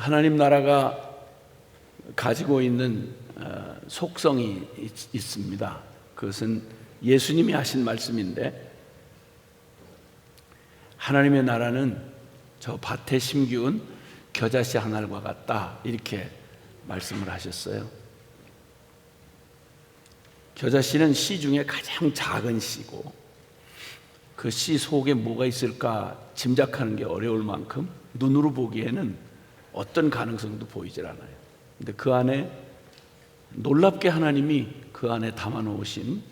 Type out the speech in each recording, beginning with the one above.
하나님 나라가 가지고 있는 속성이 있습니다. 그것은 예수님이 하신 말씀인데, 하나님의 나라는 저 밭에 심기운 겨자씨 한 알과 같다, 이렇게 말씀을 하셨어요. 겨자씨는 씨 중에 가장 작은 씨고, 그 씨 속에 뭐가 있을까 짐작하는 게 어려울 만큼 눈으로 보기에는 어떤 가능성도 보이질 않아요. 근데 그 안에 놀랍게 하나님이 그 안에 담아 놓으신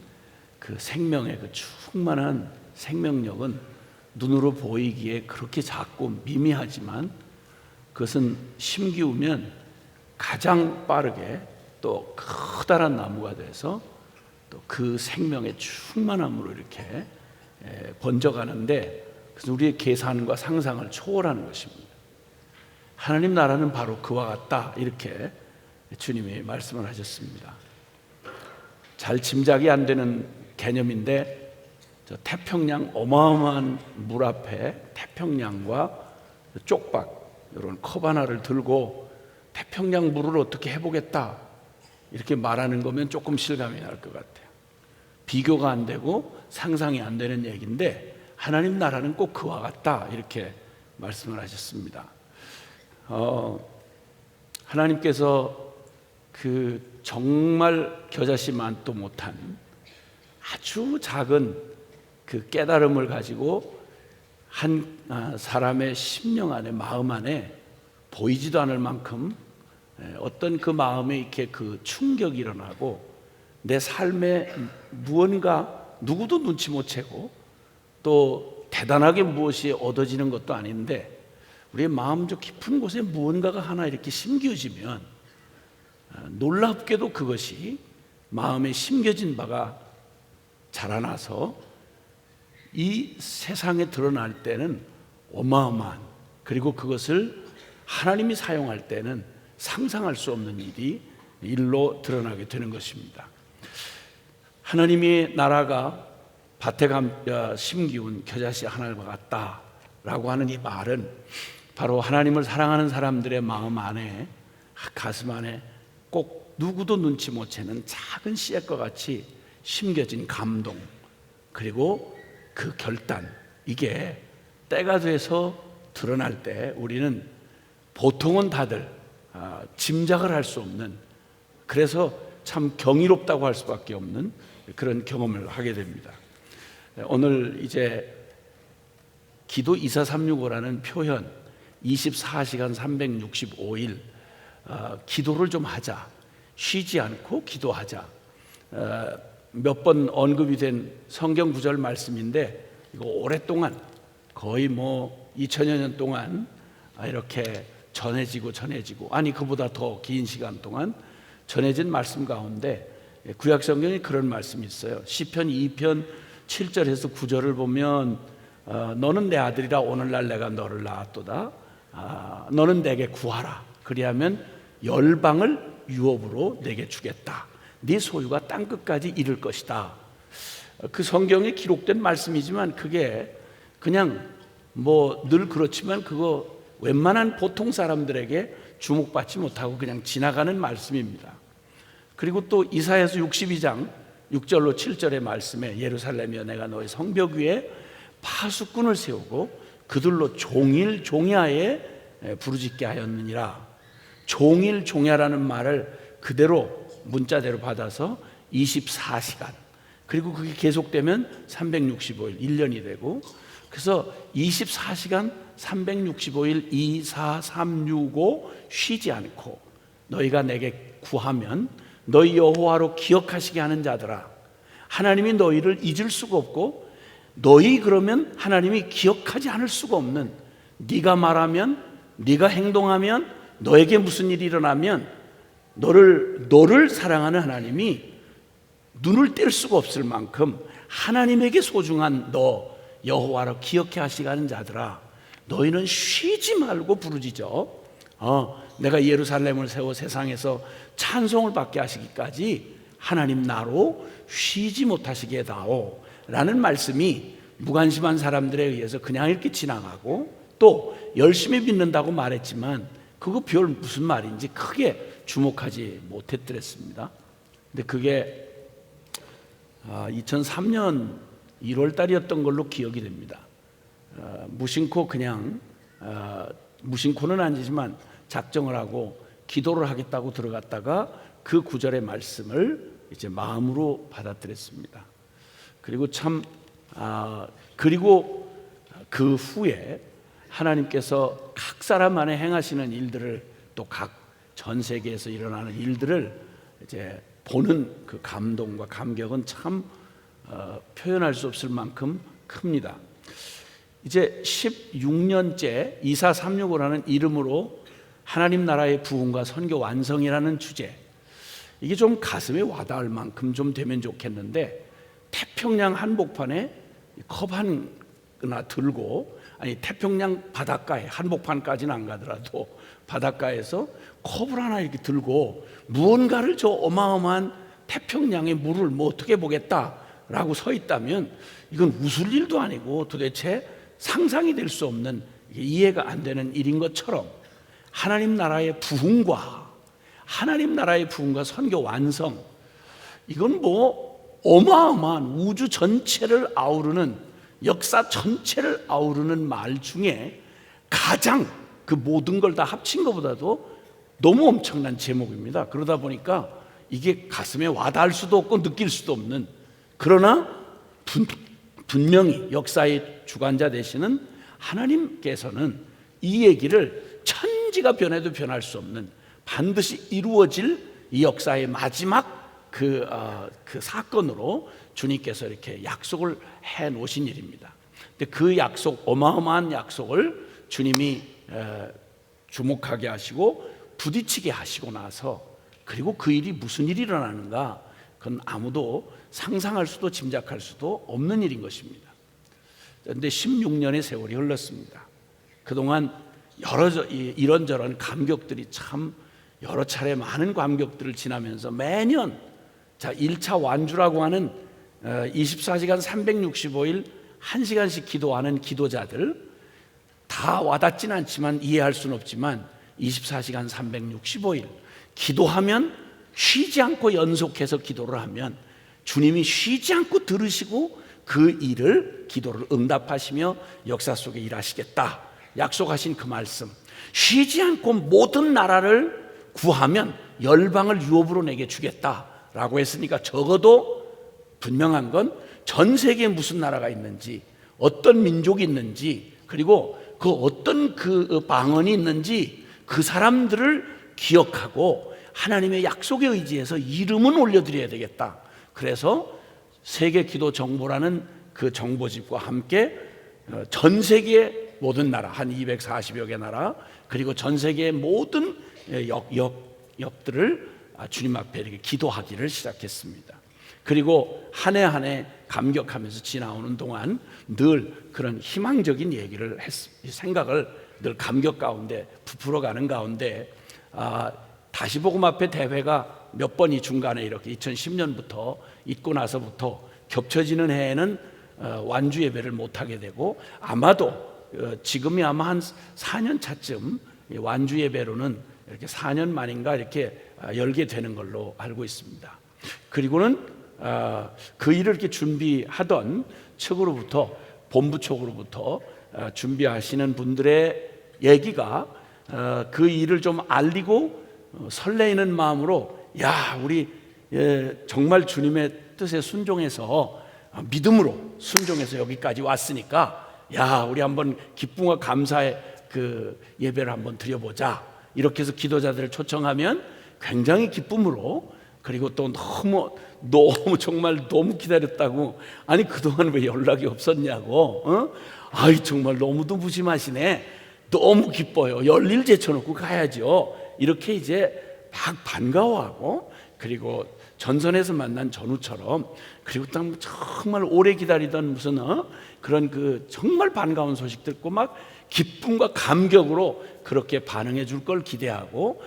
그 생명의 그 충만한 생명력은 눈으로 보이기에 그렇게 작고 미미하지만, 그것은 심기우면 가장 빠르게 또 커다란 나무가 돼서 또 그 생명의 충만함으로 이렇게 번져가는데, 그래서 우리의 계산과 상상을 초월하는 것입니다. 하나님 나라는 바로 그와 같다, 이렇게 주님이 말씀을 하셨습니다. 잘 짐작이 안 되는 개념인데, 저 태평양, 어마어마한 물 앞에 태평양과 쪽박, 이런 컵 하나를 들고 태평양 물을 어떻게 해보겠다, 이렇게 말하는 거면 조금 실감이 날 것 같아요. 비교가 안 되고 상상이 안 되는 얘기인데, 하나님 나라는 꼭 그와 같다, 이렇게 말씀을 하셨습니다. 하나님께서 그 정말 겨자씨만도 못한 아주 작은 그 깨달음을 가지고 한 사람의 심령 안에, 마음 안에 보이지도 않을 만큼 어떤 그 마음에 이렇게 그 충격이 일어나고, 내 삶에 무언가 누구도 눈치 못 채고 또 대단하게 무엇이 얻어지는 것도 아닌데, 우리의 마음 저 깊은 곳에 무언가가 하나 이렇게 심겨지면 놀랍게도 그것이 마음에 심겨진 바가 자라나서 이 세상에 드러날 때는 어마어마한, 그리고 그것을 하나님이 사용할 때는 상상할 수 없는 일로 드러나게 되는 것입니다. 하나님의 나라가 밭에 심기운 겨자씨 한 알과 같다라고 하는 이 말은 바로 하나님을 사랑하는 사람들의 마음 안에, 가슴 안에 꼭 누구도 눈치 못 채는 작은 씨앗과 같이 심겨진 감동, 그리고 그 결단, 이게 때가 돼서 드러날 때 우리는 보통은 다들 짐작을 할 수 없는, 그래서 참 경이롭다고 할 수밖에 없는 그런 경험을 하게 됩니다. 오늘 이제 기도 2435라는 표현, 24시간 365일 기도를 좀 하자, 쉬지 않고 기도하자, 몇 번 언급이 된 성경 구절 말씀인데, 이거 오랫동안 거의 2000여 년 동안 이렇게 전해지고 아니 그보다 더 긴 시간 동안 전해진 말씀 가운데 구약 성경에 그런 말씀이 있어요. 시편 2편 7절에서 9절을 보면 너는 내 아들이라 오늘날 내가 너를 낳았도다. 너는 내게 구하라. 그리하면 열방을 유업으로 내게 주겠다. 네 소유가 땅끝까지 이를 것이다. 그 성경에 기록된 말씀이지만 그게 그냥 늘 그렇지만 그거 웬만한 보통 사람들에게 주목받지 못하고 그냥 지나가는 말씀입니다. 그리고 또 이사야서 62장 6절로 7절의 말씀에 예루살렘이여 내가 너의 성벽 위에 파수꾼을 세우고 그들로 종일 종야에 부르짖게 하였느니라. 종일 종야라는 말을 그대로 문자대로 받아서 24시간, 그리고 그게 계속되면 365일, 1년이 되고, 그래서 24시간 365일 2, 4, 3, 6, 5 쉬지 않고 너희가 내게 구하면 너희 여호와로 기억하시게 하는 자들아, 하나님이 너희를 잊을 수가 없고 너희 그러면 하나님이 기억하지 않을 수가 없는, 네가 말하면, 네가 행동하면, 너에게 무슨 일이 일어나면 너를 사랑하는 하나님이 눈을 뗄 수가 없을 만큼 하나님에게 소중한 너 여호와로 기억해 하시게 하는 자들아, 너희는 쉬지 말고 부르짖어. 내가 예루살렘을 세워 세상에서 찬송을 받게 하시기까지 하나님 나로 쉬지 못하시게 해다오 라는 말씀이 무관심한 사람들에 의해서 그냥 이렇게 지나가고, 또 열심히 믿는다고 말했지만 그거 별 무슨 말인지 크게 주목하지 못했더랬습니다. 근데 그게 2003년 1월 달이었던 걸로 기억이 됩니다. 무심코 그냥 무심코는 아니지만 작정을 하고 기도를 하겠다고 들어갔다가 그 구절의 말씀을 이제 마음으로 받아들였습니다. 그리고 그리고 그 후에 하나님께서 각 사람 안에 행하시는 일들을 또 각 전 세계에서 일어나는 일들을 이제 보는 그 감동과 감격은 참 표현할 수 없을 만큼 큽니다. 이제 16년째 2436이라는 이름으로 하나님 나라의 부흥과 선교 완성이라는 주제, 이게 좀 가슴에 와닿을 만큼 좀 되면 좋겠는데, 태평양 한복판에 컵 하나 들고, 아니 태평양 바닷가에, 한복판까지는 안 가더라도 바닷가에서 컵을 하나 이렇게 들고 무언가를 저 어마어마한 태평양의 물을 뭐 어떻게 보겠다라고 서 있다면 이건 웃을 일도 아니고 도대체 상상이 될 수 없는, 이해가 안 되는 일인 것처럼 하나님 나라의 부흥과 선교 완성, 이건 뭐 어마어마한 우주 전체를 아우르는, 역사 전체를 아우르는 말 중에 가장 그 모든 걸 다 합친 것보다도 너무 엄청난 제목입니다. 그러다 보니까 이게 가슴에 와닿을 수도 없고 느낄 수도 없는, 그러나 분명히 역사의 주관자 되시는 하나님께서는 이 얘기를 천지가 변해도 변할 수 없는, 반드시 이루어질 이 역사의 마지막 그 사건으로 주님께서 이렇게 약속을 해 놓으신 일입니다. 근데 그 약속, 어마어마한 약속을 주님이 주목하게 하시고 부딪히게 하시고 나서, 그리고 그 일이 무슨 일이 일어나는가, 그건 아무도 상상할 수도 짐작할 수도 없는 일인 것입니다. 그런데 16년의 세월이 흘렀습니다. 그동안 이런저런 감격들이 참 여러 차례 많은 감격들을 지나면서 매년 1차 완주라고 하는 24시간 365일 1시간씩 기도하는 기도자들, 다 와닿진 않지만 이해할 수는 없지만 24시간 365일 기도하면, 쉬지 않고 연속해서 기도를 하면 주님이 쉬지 않고 들으시고 그 일을, 기도를 응답하시며 역사 속에 일하시겠다 약속하신 그 말씀, 쉬지 않고 모든 나라를 구하면 열방을 유업으로 내게 주겠다라고 했으니까, 적어도 분명한 건 전 세계에 무슨 나라가 있는지, 어떤 민족이 있는지, 그리고 그 어떤 그 방언이 있는지 그 사람들을 기억하고 하나님의 약속에 의지해서 이름은 올려드려야 되겠다. 그래서 세계 기도 정보라는 그 정보집과 함께 전 세계의 모든 나라, 한 240여 개 나라, 그리고 전 세계의 모든 역들을 주님 앞에 이렇게 기도하기를 시작했습니다. 그리고 한 해 한 해 감격하면서 지나오는 동안 늘 그런 희망적인 얘기를 생각을 늘 감격 가운데 부풀어가는 가운데, 다시 복음 앞에 대회가 몇 번이 중간에 이렇게 2010년부터 있고 나서부터 겹쳐지는 해에는 완주 예배를 못하게 되고, 아마도 지금이 아마 한 4년 차쯤 완주 예배로는 이렇게 4년 만인가 이렇게 열게 되는 걸로 알고 있습니다. 그리고는 그 일을 이렇게 준비하던 측으로부터, 본부 쪽으로부터 준비하시는 분들의 얘기가 그 일을 좀 알리고 설레이는 마음으로, 야, 우리 정말 주님의 뜻에 순종해서, 믿음으로 순종해서 여기까지 왔으니까, 야, 우리 한번 기쁨과 감사의 그 예배를 한번 드려보자. 이렇게 해서 기도자들을 초청하면 굉장히 기쁨으로, 그리고 또 너무 정말 너무 기다렸다고, 아니 그동안 왜 연락이 없었냐고, 아이 정말 너무도 무심하시네, 너무 기뻐요, 열일 제쳐놓고 가야죠, 이렇게 이제 막 반가워하고, 그리고 전선에서 만난 전우처럼, 그리고 또 정말 오래 기다리던 무슨 그런 그 정말 반가운 소식 듣고 막 기쁨과 감격으로 그렇게 반응해 줄 걸 기대하고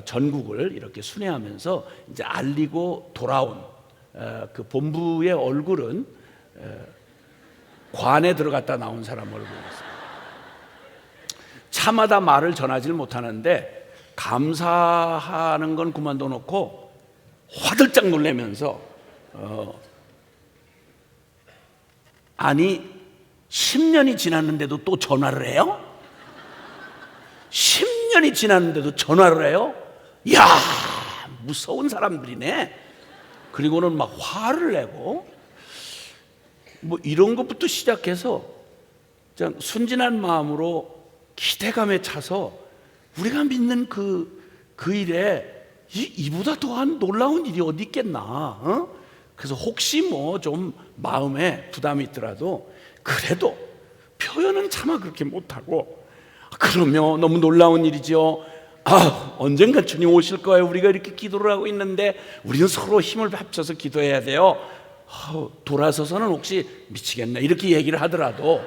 전국을 이렇게 순회하면서 이제 알리고 돌아온 그 본부의 얼굴은 관에 들어갔다 나온 사람 얼굴이었어요. 차마다 말을 전하지를 못하는데 감사하는 건 그만둬 놓고 화들짝 놀라면서 아니 10년이 지났는데도 또 전화를 해요? 10년이 지났는데도 전화를 해요? 이야, 무서운 사람들이네. 그리고는 막 화를 내고 뭐 이런 것부터 시작해서 그냥 순진한 마음으로 기대감에 차서 우리가 믿는 그 일에 이보다 더한 놀라운 일이 어디 있겠나. 그래서 혹시 뭐 좀 마음에 부담이 있더라도 그래도 표현은 차마 그렇게 못하고 그러면 너무 놀라운 일이죠. 언젠가 주님 오실 거예요. 우리가 이렇게 기도를 하고 있는데 우리는 서로 힘을 합쳐서 기도해야 돼요. 돌아서서는 혹시 미치겠네 이렇게 얘기를 하더라도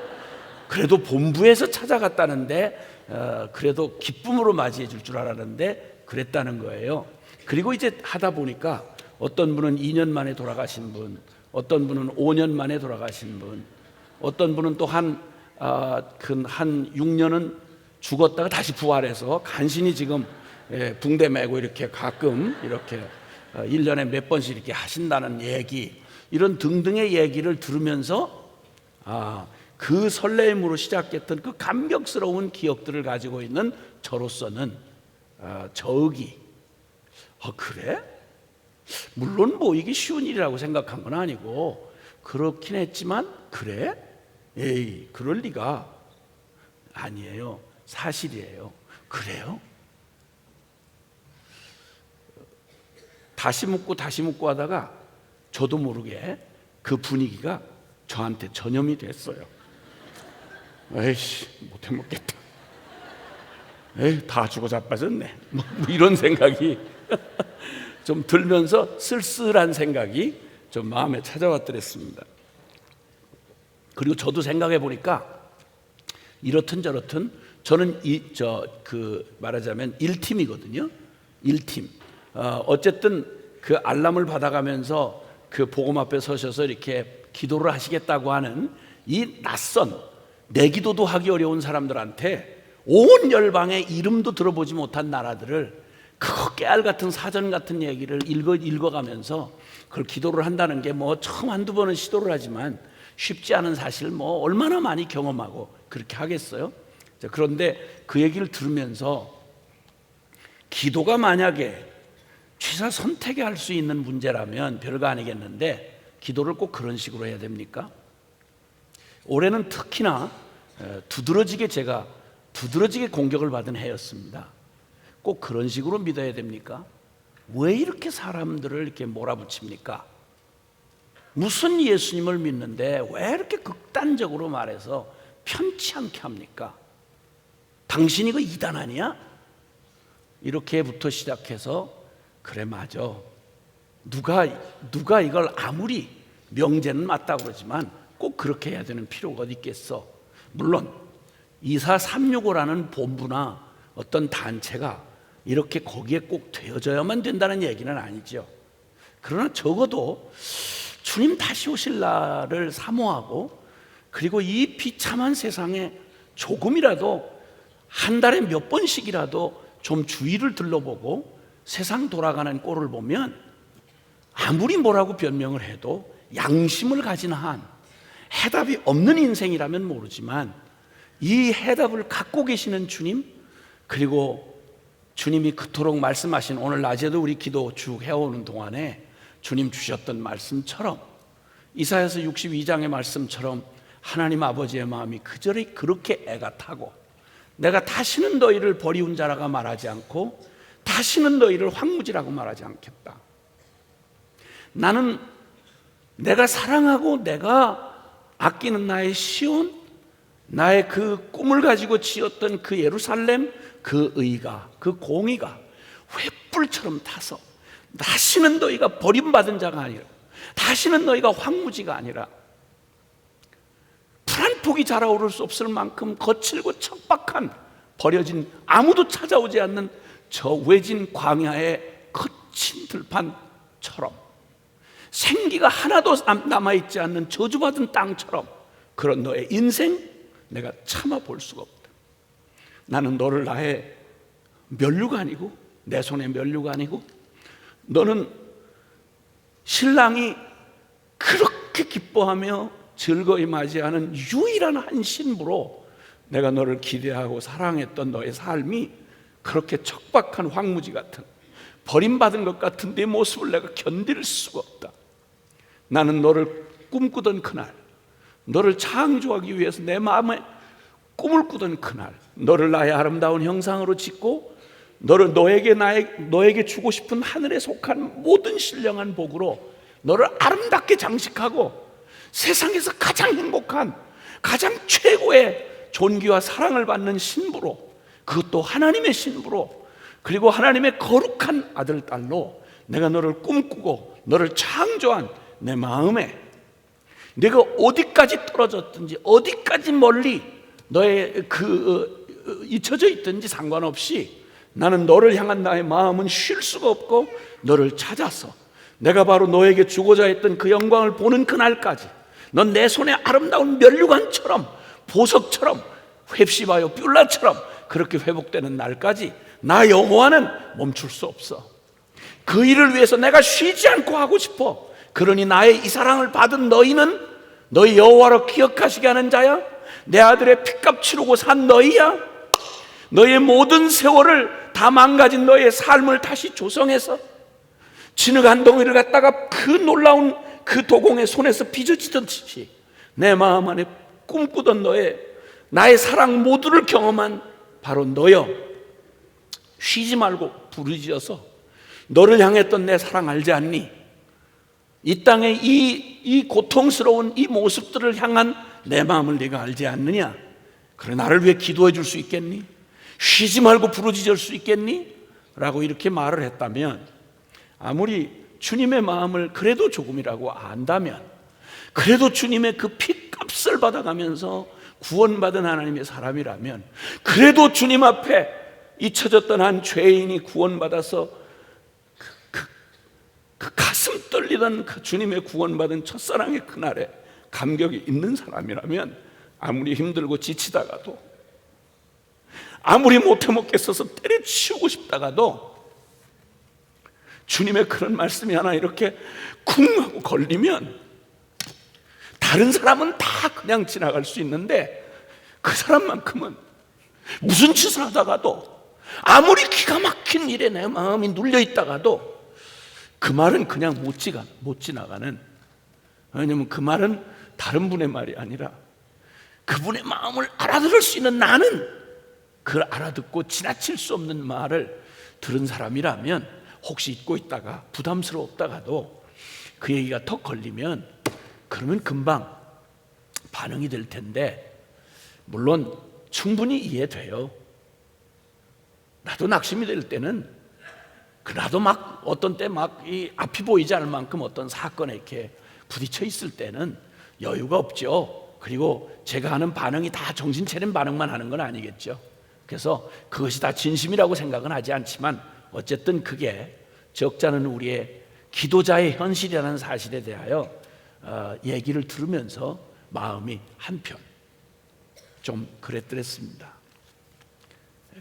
그래도 본부에서 찾아갔다는데 그래도 기쁨으로 맞이해 줄 줄 알았는데 그랬다는 거예요. 그리고 이제 하다 보니까 어떤 분은 2년 만에 돌아가신 분, 어떤 분은 5년 만에 돌아가신 분, 어떤 분은 또 한 6년은 죽었다가 다시 부활해서 간신히 지금 붕대 메고 이렇게 가끔 이렇게 1년에 몇 번씩 이렇게 하신다는 얘기, 이런 등등의 얘기를 들으면서 그 설레임으로 시작했던 그 감격스러운 기억들을 가지고 있는 저로서는 저기 그래? 물론 뭐 이게 쉬운 일이라고 생각한 건 아니고 그렇긴 했지만 그래? 에이, 그럴 리가. 아니에요. 사실이에요. 그래요? 다시 묻고 하다가 저도 모르게 그 분위기가 저한테 전염이 됐어요. 에이씨, 못 해먹겠다. 에이, 다 죽어 자빠졌네. 뭐 이런 생각이 좀 들면서 쓸쓸한 생각이 좀 마음에 찾아왔더랬습니다. 그리고 저도 생각해 보니까 이렇든 저렇든 저는 말하자면 1팀이거든요. 1팀. 어쨌든 그 알람을 받아가면서 그 복음 앞에 서셔서 이렇게 기도를 하시겠다고 하는 이 낯선, 내 기도도 하기 어려운 사람들한테 온 열방의 이름도 들어보지 못한 나라들을 그 깨알 같은 사전 같은 얘기를 읽어가면서 그걸 기도를 한다는 게 뭐 처음 한두 번은 시도를 하지만 쉽지 않은 사실 뭐 얼마나 많이 경험하고 그렇게 하겠어요? 그런데 그 얘기를 들으면서 기도가 만약에 취사 선택에 할 수 있는 문제라면 별거 아니겠는데 기도를 꼭 그런 식으로 해야 됩니까? 올해는 특히나 제가 두드러지게 공격을 받은 해였습니다. 꼭 그런 식으로 믿어야 됩니까? 왜 이렇게 사람들을 이렇게 몰아붙입니까? 무슨 예수님을 믿는데 왜 이렇게 극단적으로 말해서 편치 않게 합니까? 당신이 그 이단 아니야? 이렇게부터 시작해서 그래 맞아. 누가 이걸 아무리 명제는 맞다고 그러지만 꼭 그렇게 해야 되는 필요가 어디 있겠어. 물론 24365라는 본부나 어떤 단체가 이렇게 거기에 꼭 되어져야만 된다는 얘기는 아니죠. 그러나 적어도 주님 다시 오실 날을 사모하고 그리고 이 비참한 세상에 조금이라도 한 달에 몇 번씩이라도 좀 주위를 둘러보고 세상 돌아가는 꼴을 보면 아무리 뭐라고 변명을 해도 양심을 가진 한 해답이 없는 인생이라면 모르지만 이 해답을 갖고 계시는 주님, 그리고 주님이 그토록 말씀하신 오늘 낮에도 우리 기도 쭉 해오는 동안에 주님 주셨던 말씀처럼 이사야서 62장의 말씀처럼 하나님 아버지의 마음이 그저리 그렇게 애가 타고 내가 다시는 너희를 버리운 자라고 말하지 않고 다시는 너희를 황무지라고 말하지 않겠다. 나는 내가 사랑하고 내가 아끼는 나의 시온, 나의 그 꿈을 가지고 지었던 그 예루살렘, 그 의가, 그 공의가 횃불처럼 타서 다시는 너희가 버림받은 자가 아니라 다시는 너희가 황무지가 아니라 풀 한 폭이 자라오를 수 없을 만큼 거칠고 척박한 버려진 아무도 찾아오지 않는 저 외진 광야의 거친 들판처럼 생기가 하나도 남아있지 않는 저주받은 땅처럼 그런 너의 인생 내가 참아 볼 수가 없다. 나는 너를 나의 면류가 아니고 내 손의 면류가 아니고 너는 신랑이 그렇게 기뻐하며 즐거이 맞이하는 유일한 한 신부로 내가 너를 기대하고 사랑했던 너의 삶이 그렇게 척박한 황무지 같은 버림받은 것 같은 네 모습을 내가 견딜 수가 없다. 나는 너를 꿈꾸던 그날, 너를 창조하기 위해서 내 마음에 꿈을 꾸던 그날, 너를 나의 아름다운 형상으로 짓고 너를 너에게 주고 싶은 하늘에 속한 모든 신령한 복으로 너를 아름답게 장식하고 세상에서 가장 행복한 가장 최고의 존귀와 사랑을 받는 신부로, 그것도 하나님의 신부로, 그리고 하나님의 거룩한 아들 딸로 내가 너를 꿈꾸고 너를 창조한 내 마음에 내가 어디까지 떨어졌든지 어디까지 멀리 너의 잊혀져 있든지 상관없이 나는 너를 향한 나의 마음은 쉴 수가 없고 너를 찾아서 내가 바로 너에게 주고자 했던 그 영광을 보는 그날까지 넌 내 손에 아름다운 면류관처럼 보석처럼 홑시바요 뷸라처럼 그렇게 회복되는 날까지 나 여호와는 멈출 수 없어. 그 일을 위해서 내가 쉬지 않고 하고 싶어. 그러니 나의 이 사랑을 받은 너희는 너희 여호와로 기억하시게 하는 자야. 내 아들의 핏값 치르고 산 너희야. 너의 모든 세월을 다 망가진 너의 삶을 다시 조성해서 진흙한 덩이를 갖다가 그 놀라운 그 도공의 손에서 빚어지듯이 내 마음 안에 꿈꾸던 나의 사랑 모두를 경험한 바로 너여, 쉬지 말고 부르짖어서 너를 향했던 내 사랑 알지 않니? 이 땅의 이 고통스러운 이 모습들을 향한 내 마음을 네가 알지 않느냐? 그래 나를 위해 기도해 줄 수 있겠니? 쉬지 말고 부르짖을 수 있겠니? 라고 이렇게 말을 했다면, 아무리 주님의 마음을 그래도 조금이라고 안다면, 그래도 주님의 그 핏값을 받아가면서 구원받은 하나님의 사람이라면, 그래도 주님 앞에 잊혀졌던 한 죄인이 구원받아서 그 가슴 떨리던 그 주님의 구원받은 첫사랑의 그날에 감격이 있는 사람이라면, 아무리 힘들고 지치다가도, 아무리 못해 먹겠어서 때려치우고 싶다가도 주님의 그런 말씀이 하나 이렇게 쿵 하고 걸리면 다른 사람은 다 그냥 지나갈 수 있는데 그 사람만큼은 무슨 짓을 하다가도, 아무리 기가 막힌 일에 내 마음이 눌려 있다가도 그 말은 그냥 못 지나가는, 왜냐하면 그 말은 다른 분의 말이 아니라 그분의 마음을 알아들을 수 있는 나는 그걸 알아듣고 지나칠 수 없는 말을 들은 사람이라면, 혹시 잊고 있다가 부담스러웠다가도 그 얘기가 턱 걸리면 그러면 금방 반응이 될 텐데, 물론 충분히 이해돼요. 나도 낙심이 될 때는 나도 막 어떤 때 막 이 앞이 보이지 않을 만큼 어떤 사건에 이렇게 부딪혀 있을 때는 여유가 없죠. 그리고 제가 하는 반응이 다 정신 차린 반응만 하는 건 아니겠죠. 그래서 그것이 다 진심이라고 생각은 하지 않지만, 어쨌든 그게 적잖은 우리의 기도자의 현실이라는 사실에 대하여 얘기를 들으면서 마음이 한편 좀 그랬더랬습니다.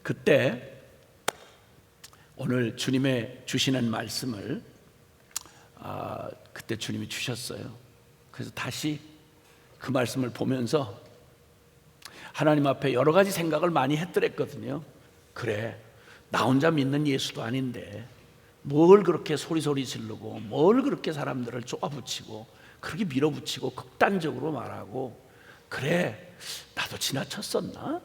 그때 오늘 주님의 주시는 말씀을 그때 주님이 주셨어요. 그래서 다시 그 말씀을 보면서 하나님 앞에 여러 가지 생각을 많이 했더랬거든요. 그래, 나 혼자 믿는 예수도 아닌데 뭘 그렇게 소리소리 지르고 뭘 그렇게 사람들을 쪼아붙이고 그렇게 밀어붙이고 극단적으로 말하고, 그래 나도 지나쳤었나?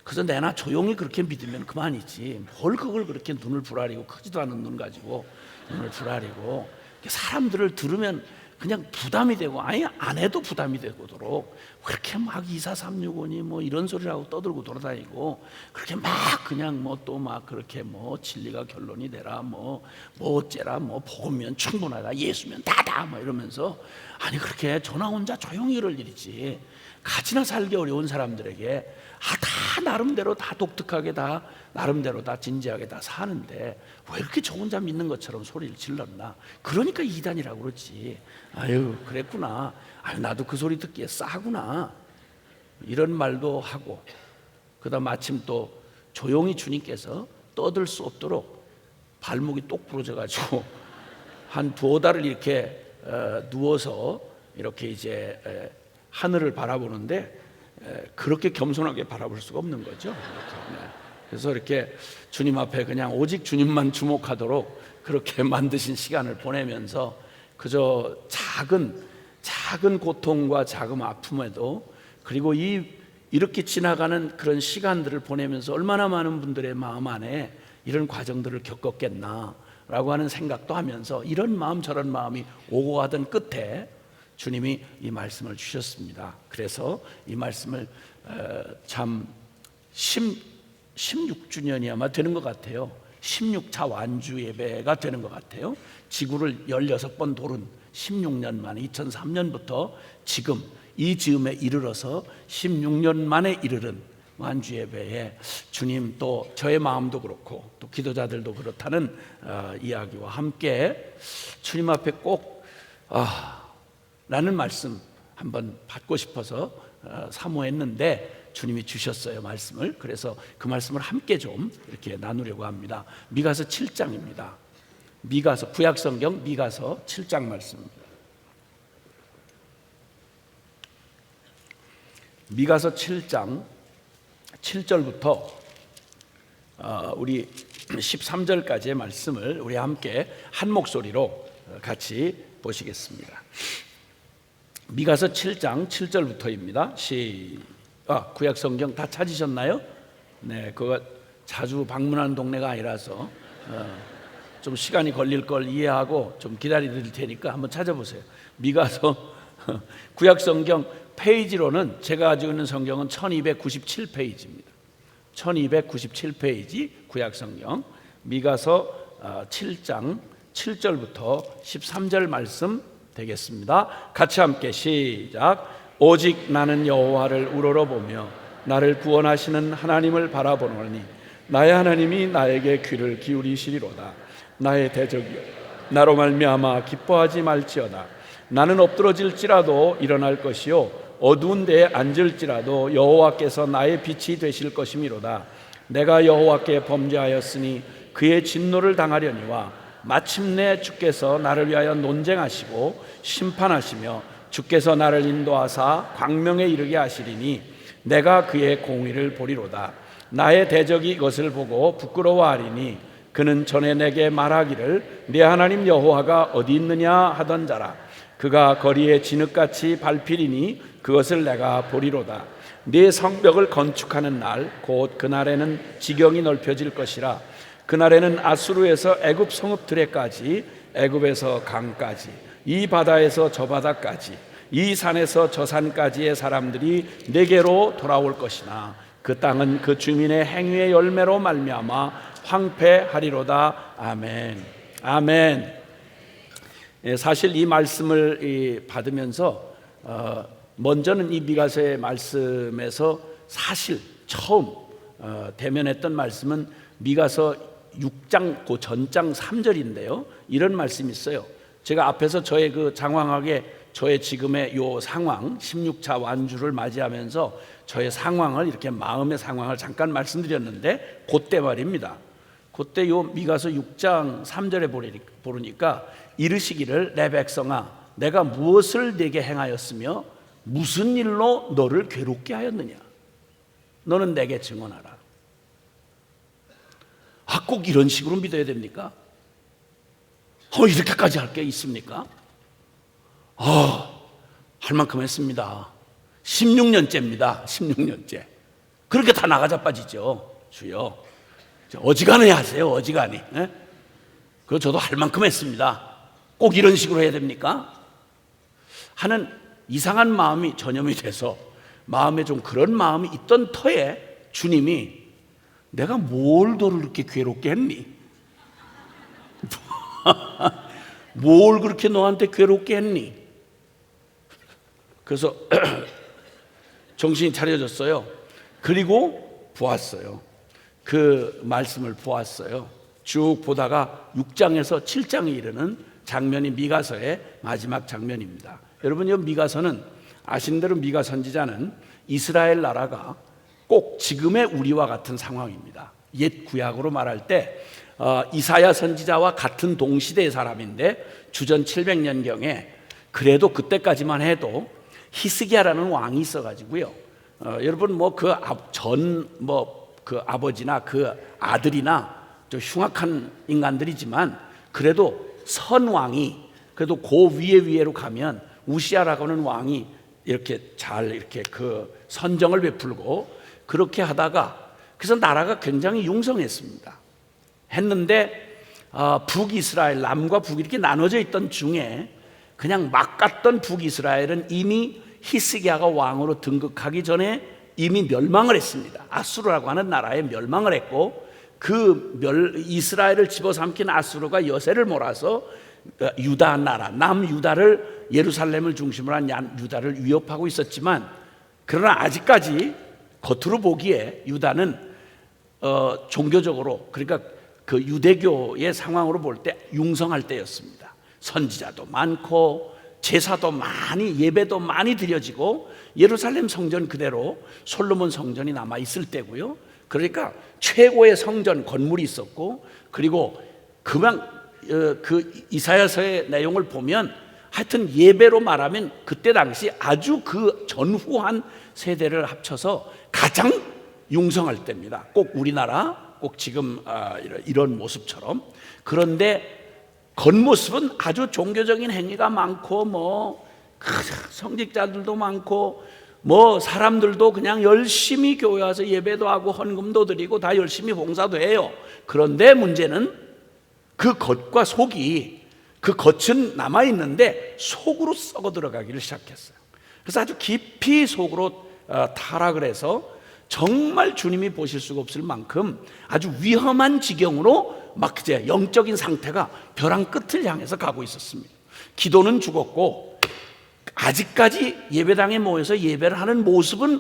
그래서 내나 조용히 그렇게 믿으면 그만이지, 뭘 그걸 그렇게 눈을 부라리고, 크지도 않은 눈 가지고 눈을 부라리고 사람들을 들으면 그냥 부담이 되고, 아예 안 해도 부담이 되도록 그렇게 막 2436원이 뭐 이런 소리라고 떠들고 돌아다니고, 그렇게 막 그냥 뭐 또 막 그렇게 뭐 진리가 결론이 되라 뭐 어째라 뭐 복음면 충분하다 예수면 다다 뭐 이러면서, 아니 그렇게 저나 혼자 조용히 이럴 일이지 가지나 살기 어려운 사람들에게 다 나름대로 다 독특하게 다 나름대로 다 진지하게 다 사는데 왜 이렇게 저 혼자 믿는 것처럼 소리를 질렀나? 그러니까 이단이라고 그러지. 아유 그랬구나. 아유 나도 그 소리 듣기에 싸구나. 이런 말도 하고, 그러다 마침 또 조용히 주님께서 떠들 수 없도록 발목이 똑 부러져 가지고 한 두어 달을 이렇게 누워서 이렇게 이제 하늘을 바라보는데 그렇게 겸손하게 바라볼 수가 없는 거죠. 이렇게. 그래서 이렇게 주님 앞에 그냥 오직 주님만 주목하도록 그렇게 만드신 시간을 보내면서 그저 작은 고통과 작은 아픔에도 그리고 이렇게 지나가는 그런 시간들을 보내면서 얼마나 많은 분들의 마음 안에 이런 과정들을 겪었겠나라고 하는 생각도 하면서 이런 마음 저런 마음이 오고 가던 끝에 주님이 이 말씀을 주셨습니다. 그래서 이 말씀을 참 16주년이 아마 되는 것 같아요. 16차 완주 예배가 되는 것 같아요. 지구를 16번 도른 16년 만에 2003년부터 지금 이 즈음에 이르러서 16년 만에 이르른 완주 예배에 주님 또 저의 마음도 그렇고 또 기도자들도 그렇다는 이야기와 함께 주님 앞에 꼭 라는 말씀 한번 받고 싶어서 사모했는데 주님이 주셨어요, 말씀을. 그래서 그 말씀을 함께 좀 이렇게 나누려고 합니다. 미가서 7장입니다. 미가서 구약성경 미가서 7장 말씀입니다. 미가서 7장 7절부터 우리 13절까지의 말씀을 우리 함께 한 목소리로 같이 보시겠습니다. 미가서 7장 7절부터입니다. 구약 성경 다 찾으셨나요? 네, 그거 자주 방문하는 동네가 아니라서 좀 시간이 걸릴 걸 이해하고 좀 기다릴 테니까 한번 찾아보세요. 미가서 구약 성경 페이지로는 제가 가지고 있는 성경은 1297페이지입니다. 1297페이지 구약 성경 미가서 7장 7절부터 13절 말씀 되겠습니다. 같이 함께 시작. 오직 나는 여호와를 우러러보며 나를 구원하시는 하나님을 바라보노니 나의 하나님이 나에게 귀를 기울이시리로다. 나의 대적이여 나로 말미암아 기뻐하지 말지어다. 나는 엎드러질지라도 일어날 것이요 어두운 데에 앉을지라도 여호와께서 나의 빛이 되실 것이미로다. 내가 여호와께 범죄하였으니 그의 진노를 당하려니와 마침내 주께서 나를 위하여 논쟁하시고 심판하시며 주께서 나를 인도하사 광명에 이르게 하시리니 내가 그의 공의를 보리로다. 나의 대적이 이것을 보고 부끄러워하리니 그는 전에 내게 말하기를 네 하나님 여호와가 어디 있느냐 하던 자라. 그가 거리에 진흙같이 밟히리니 그것을 내가 보리로다. 네 성벽을 건축하는 날 곧 그날에는 지경이 넓혀질 것이라. 그날에는 아수르에서 애굽 성읍 들에까지 애굽에서 강까지 이 바다에서 저 바다까지 이 산에서 저 산까지의 사람들이 내게로 돌아올 것이나 그 땅은 그 주민의 행위의 열매로 말미암아 황폐하리로다. 아멘. 아멘. 사실 이 말씀을 받으면서 먼저는 이 미가서의 말씀에서 사실 처음 대면했던 말씀은 미가서 6장 그 전장 3절인데요. 이런 말씀이 있어요. 제가 앞에서 저의 그 장황하게 저의 지금의 요 상황 16차 완주를 맞이하면서 저의 상황을 이렇게 마음의 상황을 잠깐 말씀드렸는데 그때 말입니다. 그때 요 미가서 6장 3절에 보니까 이르시기를 내 백성아 내가 무엇을 네게 행하였으며 무슨 일로 너를 괴롭게 하였느냐 너는 내게 증언하라. 꼭 이런 식으로 믿어야 됩니까? 이렇게까지 할 게 있습니까? 할 만큼 했습니다. 16년째입니다. 16년째. 그렇게 다 나가자 빠지죠. 주여 어지간히 하세요. 어지간히. 그리고 저도 할 만큼 했습니다. 꼭 이런 식으로 해야 됩니까? 하는 이상한 마음이 전염이 돼서 마음에 좀 그런 마음이 있던 터에 주님이 내가 뭘 너를 그렇게 괴롭게 했니? 뭘 그렇게 너한테 괴롭게 했니? 그래서 정신이 차려졌어요. 그리고 보았어요. 그 말씀을 보았어요. 쭉 보다가 6장에서 7장에 이르는 장면이 미가서의 마지막 장면입니다. 여러분, 이 미가서는 아시는 대로 미가 선지자는 이스라엘 나라가 꼭 지금의 우리와 같은 상황입니다. 옛 구약으로 말할 때 이사야 선지자와 같은 동시대의 사람인데 주전 700년경에 그래도 그때까지만 해도 히스기야라는 왕이 있어가지고요. 여러분 뭐 그 아버지나 그 아들이나 좀 흉악한 인간들이지만 그래도 선 왕이 그래도 그 위로 가면 우시야라고 하는 왕이 이렇게 잘 이렇게 그 선정을 베풀고 그렇게 하다가 그래서 나라가 굉장히 융성했습니다. 했는데 북이스라엘 남과 북이 이렇게 나눠져 있던 중에 그냥 막 갔던 북이스라엘은 이미 히스기야가 왕으로 등극하기 전에 이미 멸망을 했습니다. 아수르라고 하는 나라에 멸망을 했고 이스라엘을 집어삼킨 아수르가 여세를 몰아서 유다 나라 남유다를 예루살렘을 중심으로 한 유다를 위협하고 있었지만 그러나 아직까지 겉으로 보기에 유다는 종교적으로 그러니까 그 유대교의 상황으로 볼 때 융성할 때였습니다. 선지자도 많고 제사도 많이 예배도 많이 드려지고 예루살렘 성전 그대로 솔로몬 성전이 남아 있을 때고요. 그러니까 최고의 성전 건물이 있었고 그리고 그 이사야서의 내용을 보면 하여튼 예배로 말하면 그때 당시 아주 그 전후한 세대를 합쳐서 가장 융성할 때입니다. 꼭 우리나라 꼭 지금 이런 모습처럼. 그런데 겉모습은 아주 종교적인 행위가 많고 뭐 성직자들도 많고 뭐 사람들도 그냥 열심히 교회 와서 예배도 하고 헌금도 드리고 다 열심히 봉사도 해요. 그런데 문제는 그 겉과 속이 그 겉은 남아있는데 속으로 썩어 들어가기를 시작했어요. 그래서 아주 깊이 속으로 타락을 해서 정말 주님이 보실 수가 없을 만큼 아주 위험한 지경으로 막 이제 영적인 상태가 벼랑 끝을 향해서 가고 있었습니다. 기도는 죽었고 아직까지 예배당에 모여서 예배를 하는 모습은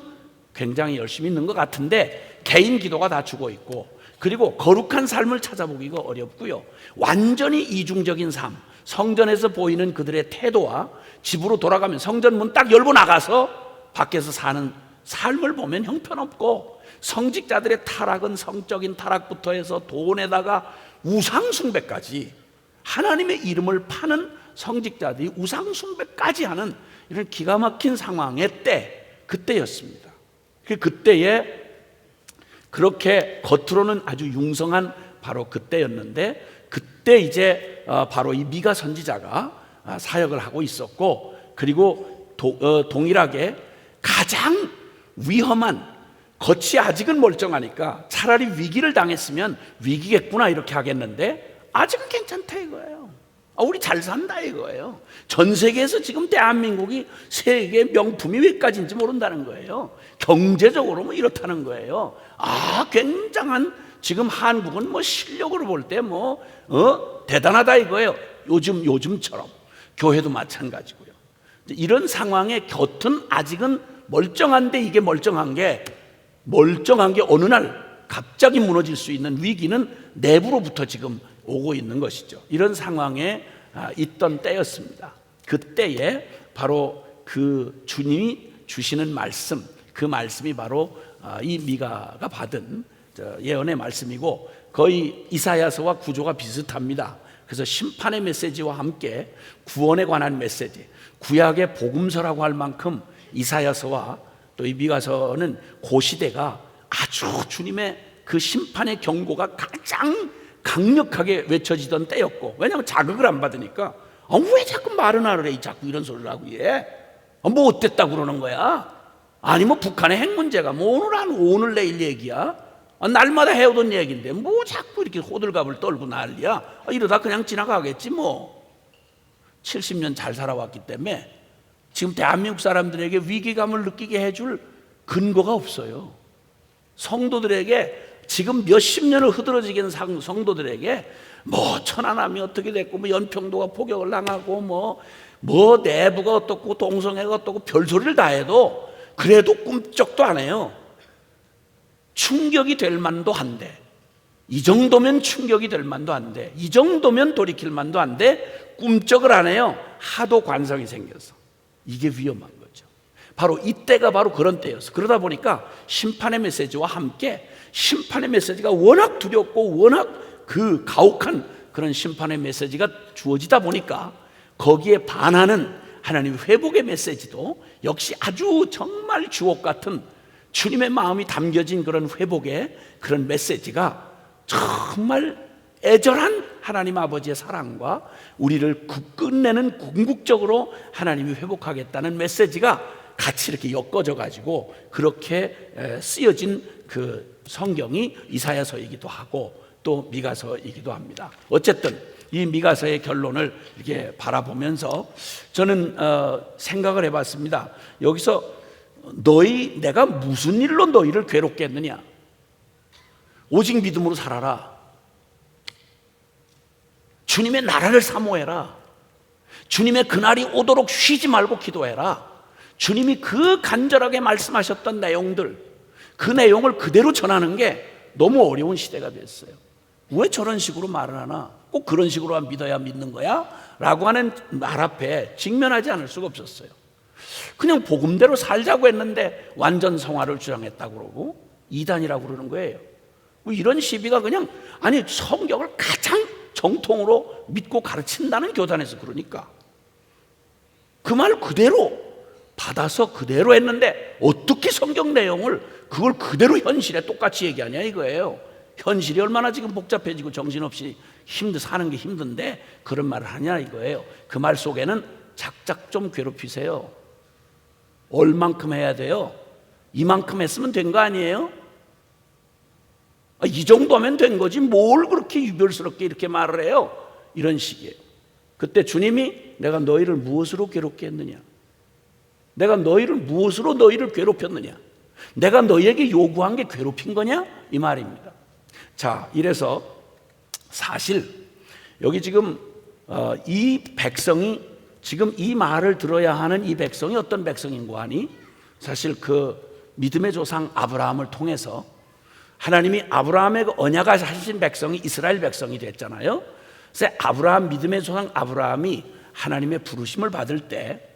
굉장히 열심히 있는 것 같은데 개인 기도가 다 죽어 있고 그리고 거룩한 삶을 찾아보기가 어렵고요. 완전히 이중적인 삶, 성전에서 보이는 그들의 태도와 집으로 돌아가면 성전 문 딱 열고 나가서 밖에서 사는 삶을 보면 형편없고 성직자들의 타락은 성적인 타락부터 해서 돈에다가 우상숭배까지 하나님의 이름을 파는 성직자들이 우상숭배까지 하는 이런 기가 막힌 상황의 그때였습니다. 그때에 그렇게 겉으로는 아주 융성한 바로 그때였는데 그때 이제 바로 이 미가 선지자가 사역을 하고 있었고 그리고 동일하게 가장 위험한 겉이 아직은 멀쩡하니까 차라리 위기를 당했으면 위기겠구나 이렇게 하겠는데 아직은 괜찮다 이거예요. 우리 잘 산다 이거예요. 전 세계에서 지금 대한민국이 세계 명품이 몇 가지인지 모른다는 거예요. 경제적으로 뭐 이렇다는 거예요. 굉장한 지금 한국은 뭐 실력으로 볼 때 대단하다 이거예요. 요즘처럼 교회도 마찬가지고요. 이런 상황에 겉은 아직은 멀쩡한데 이게 멀쩡한 게 어느 날 갑자기 무너질 수 있는 위기는 내부로부터 지금 오고 있는 것이죠. 이런 상황에 있던 때였습니다. 그때에 바로 그 주님이 주시는 말씀, 그 말씀이 바로 이 미가가 받은 예언의 말씀이고 거의 이사야서와 구조가 비슷합니다. 그래서 심판의 메시지와 함께 구원에 관한 메시지, 구약의 복음서라고 할 만큼 이사야서와 또 이 미가서는 그 시대가 아주 주님의 그 심판의 경고가 가장 강력하게 외쳐지던 때였고 왜냐하면 자극을 안 받으니까 왜 자꾸 말은 하래 자꾸 이런 소리를 하고 얘 뭐 어땠다고 그러는 거야? 아니 뭐 북한의 핵 문제가 뭐 오늘 내일 얘기야? 날마다 해오던 얘기인데 뭐 자꾸 이렇게 호들갑을 떨고 난리야? 이러다 그냥 지나가겠지 뭐. 70년 잘 살아왔기 때문에 지금 대한민국 사람들에게 위기감을 느끼게 해줄 근거가 없어요. 성도들에게 지금 몇십 년을 흐드러지게 한 성도들에게 뭐 천안함이 어떻게 됐고 뭐 연평도가 포격을 당하고 뭐 내부가 어떻고 동성애가 어떻고 별소리를 다 해도 그래도 꿈쩍도 안 해요. 충격이 될 만도 한데 이 정도면 충격이 될 만도 한데 이 정도면 돌이킬 만도 한데 꿈쩍을 안 해요. 하도 관성이 생겨서. 이게 위험한 거죠. 바로 이때가 바로 그런 때였어. 그러다 보니까 심판의 메시지와 함께 심판의 메시지가 워낙 두렵고 워낙 그 가혹한 그런 심판의 메시지가 주어지다 보니까 거기에 반하는 하나님의 회복의 메시지도 역시 아주 정말 주옥 같은 주님의 마음이 담겨진 그런 회복의 그런 메시지가 정말 애절한 하나님 아버지의 사랑과 우리를 끝내는 궁극적으로 하나님이 회복하겠다는 메시지가 같이 이렇게 엮어져 가지고 그렇게 쓰여진 그 성경이 이사야서이기도 하고 또 미가서이기도 합니다. 어쨌든 이 미가서의 결론을 이렇게 바라보면서 저는 생각을 해봤습니다. 여기서 내가 무슨 일로 너희를 괴롭게 했느냐? 오직 믿음으로 살아라. 주님의 나라를 사모해라. 주님의 그날이 오도록 쉬지 말고 기도해라. 주님이 그 간절하게 말씀하셨던 내용들, 그 내용을 그대로 전하는 게 너무 어려운 시대가 됐어요. 왜 저런 식으로 말을 하나? 꼭 그런 식으로만 믿어야 믿는 거야? 라고 하는 말 앞에 직면하지 않을 수가 없었어요. 그냥 복음대로 살자고 했는데 완전 성화를 주장했다고 그러고 이단이라고 그러는 거예요. 뭐 이런 시비가 그냥, 아니 성경을 가장 정통으로 믿고 가르친다는 교단에서 그러니까 그 말 그대로 받아서 그대로 했는데 어떻게 성경 내용을 그걸 그대로 현실에 똑같이 얘기하냐 이거예요. 현실이 얼마나 지금 복잡해지고 정신없이 사는 게 힘든데 그런 말을 하냐 이거예요. 그 말 속에는 작작 좀 괴롭히세요. 얼만큼 해야 돼요? 이만큼 했으면 된 거 아니에요? 이 정도면 된 거지 뭘 그렇게 유별스럽게 이렇게 말을 해요? 이런 식이에요. 그때 주님이 내가 너희를 무엇으로 괴롭게 했느냐? 내가 무엇으로 너희를 괴롭혔느냐? 내가 너희에게 요구한 게 괴롭힌 거냐? 이 말입니다. 자, 이래서 사실 여기 지금 이 백성이 지금 이 말을 들어야 하는 이 백성이 어떤 백성인고 하니 사실 그 믿음의 조상 아브라함을 통해서 하나님이 아브라함의 언약을 하신 백성이 이스라엘 백성이 됐잖아요. 그래서 믿음의 조상 아브라함이 하나님의 부르심을 받을 때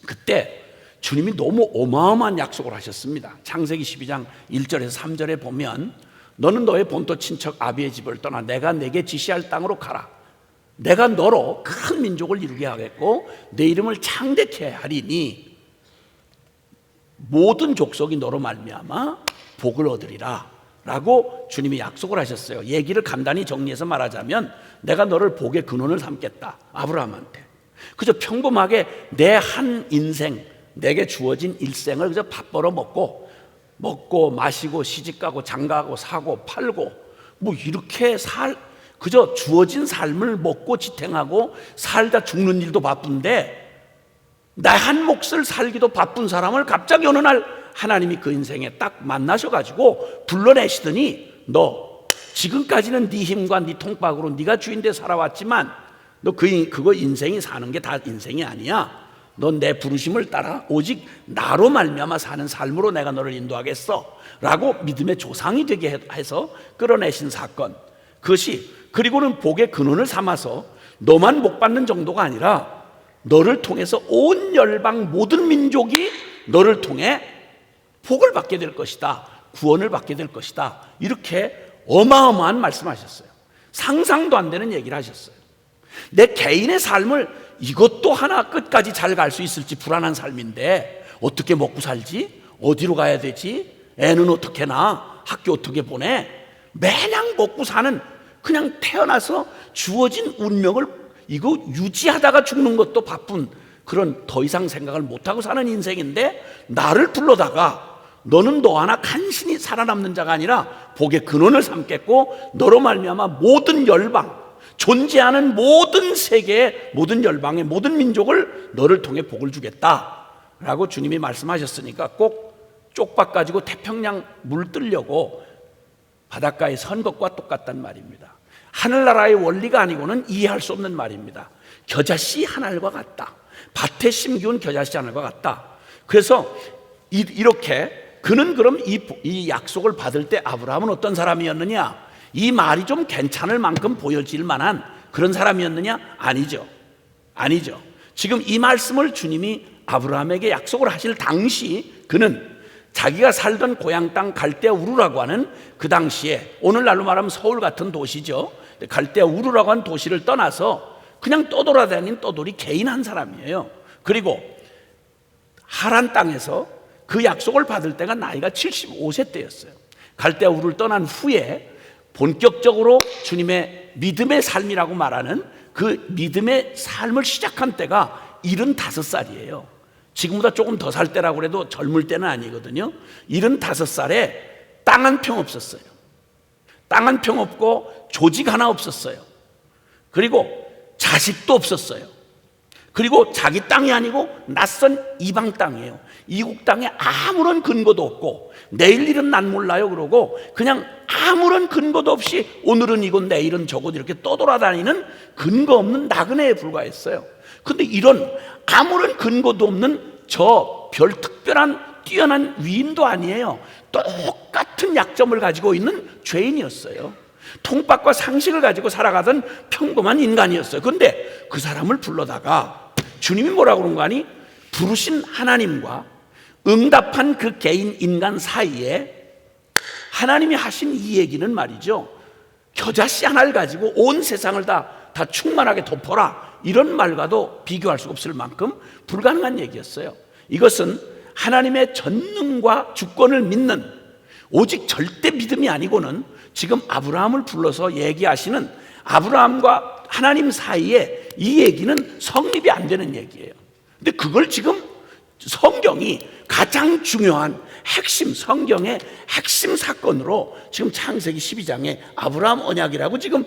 그때 주님이 너무 어마어마한 약속을 하셨습니다. 창세기 12장 1절에서 3절에 보면 너는 너의 본토 친척 아비의 집을 떠나 내가 내게 지시할 땅으로 가라. 내가 너로 큰 민족을 이루게 하겠고 내 이름을 창대케 하리니 모든 족속이 너로 말미암아 복을 얻으리라 라고 주님이 약속을 하셨어요. 얘기를 간단히 정리해서 말하자면 내가 너를 복의 근원을 삼겠다. 아브라함한테. 그저 평범하게 내 한 인생, 내게 주어진 일생을 그저 밥 벌어 먹고 마시고 시집가고 장가가고 사고 팔고 뭐 이렇게 그저 주어진 삶을 먹고 지탱하고 살다 죽는 일도 바쁜데 나 한 몫을 살기도 바쁜 사람을 갑자기 어느 날 하나님이 그 인생에 딱 만나셔가지고 불러내시더니 너 지금까지는 네 힘과 네 통박으로 네가 주인돼 살아왔지만 너 그거 인생이 사는 게 다 인생이 아니야. 넌 내 부르심을 따라 오직 나로 말미암아 사는 삶으로 내가 너를 인도하겠어 라고 믿음의 조상이 되게 해서 끌어내신 사건, 그것이 그리고는 복의 근원을 삼아서 너만 복 받는 정도가 아니라 너를 통해서 온 열방 모든 민족이 너를 통해 복을 받게 될 것이다, 구원을 받게 될 것이다, 이렇게 어마어마한 말씀하셨어요. 상상도 안 되는 얘기를 하셨어요. 내 개인의 삶을 이것도 하나 끝까지 잘 갈 수 있을지 불안한 삶인데 어떻게 먹고 살지? 어디로 가야 되지? 애는 어떻게 낳아? 학교 어떻게 보내? 매냥 먹고 사는, 그냥 태어나서 주어진 운명을 이거 유지하다가 죽는 것도 바쁜 그런 더 이상 생각을 못하고 사는 인생인데 나를 불러다가 너는 너 하나 간신히 살아남는 자가 아니라 복의 근원을 삼겠고 너로 말미암아 모든 열방, 존재하는 모든 세계의 모든 열방의 모든 민족을 너를 통해 복을 주겠다라고 주님이 말씀하셨으니까 꼭 쪽박 가지고 태평양 물 뜨려고 바닷가에 선 것과 똑같단 말입니다. 하늘나라의 원리가 아니고는 이해할 수 없는 말입니다. 겨자씨 하늘과 같다. 밭에 심기운 겨자씨 하늘과 같다. 그래서 이렇게 그는 그럼 이 약속을 받을 때 아브라함은 어떤 사람이었느냐? 이 말이 좀 괜찮을 만큼 보여질 만한 그런 사람이었느냐? 아니죠. 지금 이 말씀을 주님이 아브라함에게 약속을 하실 당시 그는 자기가 살던 고향 땅 갈대아 우르라고 하는 그 당시에 오늘날로 말하면 서울 같은 도시죠. 갈대아 우르라고 하는 도시를 떠나서 그냥 떠돌아다닌 떠돌이 개인 한 사람이에요. 그리고 하란 땅에서 그 약속을 받을 때가 나이가 75세 때였어요. 갈대아 우르를 떠난 후에 본격적으로 주님의 믿음의 삶이라고 말하는 그 믿음의 삶을 시작한 때가 75살이에요. 지금보다 조금 더 살 때라고 해도 젊을 때는 아니거든요. 75살에 땅 한 평 없었어요. 땅 한 평 없고 조직 하나 없었어요. 그리고 자식도 없었어요. 그리고 자기 땅이 아니고 낯선 이방 땅이에요. 이국 땅에 아무런 근거도 없고 내일 일은 난 몰라요 그러고 그냥 아무런 근거도 없이 오늘은 이곳 내일은 저곳 이렇게 떠돌아다니는 근거 없는 나그네에 불과했어요. 근데 이런 아무런 근거도 없는 저 별 특별한 뛰어난 위인도 아니에요. 똑같은 약점을 가지고 있는 죄인이었어요. 통밥과 상식을 가지고 살아가던 평범한 인간이었어요. 그런데 그 사람을 불러다가 주님이 뭐라고 그런 거 아니? 부르신 하나님과 응답한 그 개인 인간 사이에 하나님이 하신 이 얘기는 말이죠, 겨자씨 하나를 가지고 온 세상을 다 충만하게 덮어라, 이런 말과도 비교할 수 없을 만큼 불가능한 얘기였어요. 이것은 하나님의 전능과 주권을 믿는 오직 절대 믿음이 아니고는 지금 아브라함을 불러서 얘기하시는 아브라함과 하나님 사이에 이 얘기는 성립이 안 되는 얘기예요. 근데 그걸 지금 성경이 가장 중요한 핵심, 성경의 핵심 사건으로 지금 창세기 12장에 아브라함 언약이라고 지금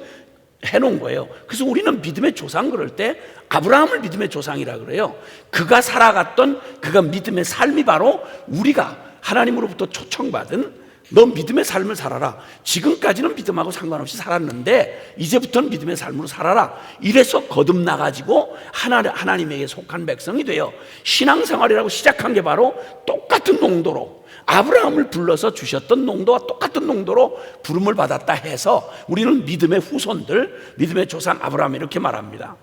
해놓은 거예요. 그래서 우리는 믿음의 조상 그럴 때 아브라함을 믿음의 조상이라 그래요. 그가 살아갔던 그가 믿음의 삶이 바로 우리가 하나님으로부터 초청받은 너 믿음의 삶을 살아라. 지금까지는 믿음하고 상관없이 살았는데 이제부터는 믿음의 삶으로 살아라. 이래서 거듭나가지고 하나님에게 속한 백성이 되어 신앙생활이라고 시작한 게 바로 똑같은 농도로 아브라함을 불러서 주셨던 농도와 똑같은 농도로 부름을 받았다 해서 우리는 믿음의 후손들, 믿음의 조상 아브라함 이렇게 말합니다.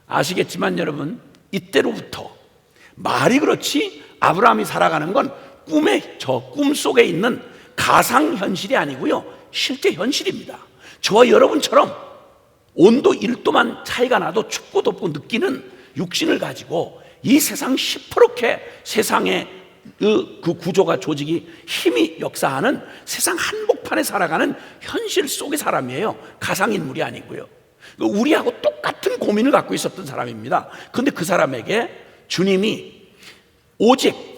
아시겠지만 여러분, 이때로부터 말이 그렇지 아브라함이 살아가는 건 꿈 속에 있는 가상 현실이 아니고요, 실제 현실입니다. 저와 여러분처럼 온도 1도만 차이가 나도 춥고 덥고 느끼는 육신을 가지고 이 세상 시퍼렇게 세상의 그 구조가 조직이 힘이 역사하는 세상 한복판에 살아가는 현실 속의 사람이에요. 가상인물이 아니고요. 우리하고 똑같은 고민을 갖고 있었던 사람입니다. 그런데 그 사람에게 주님이 오직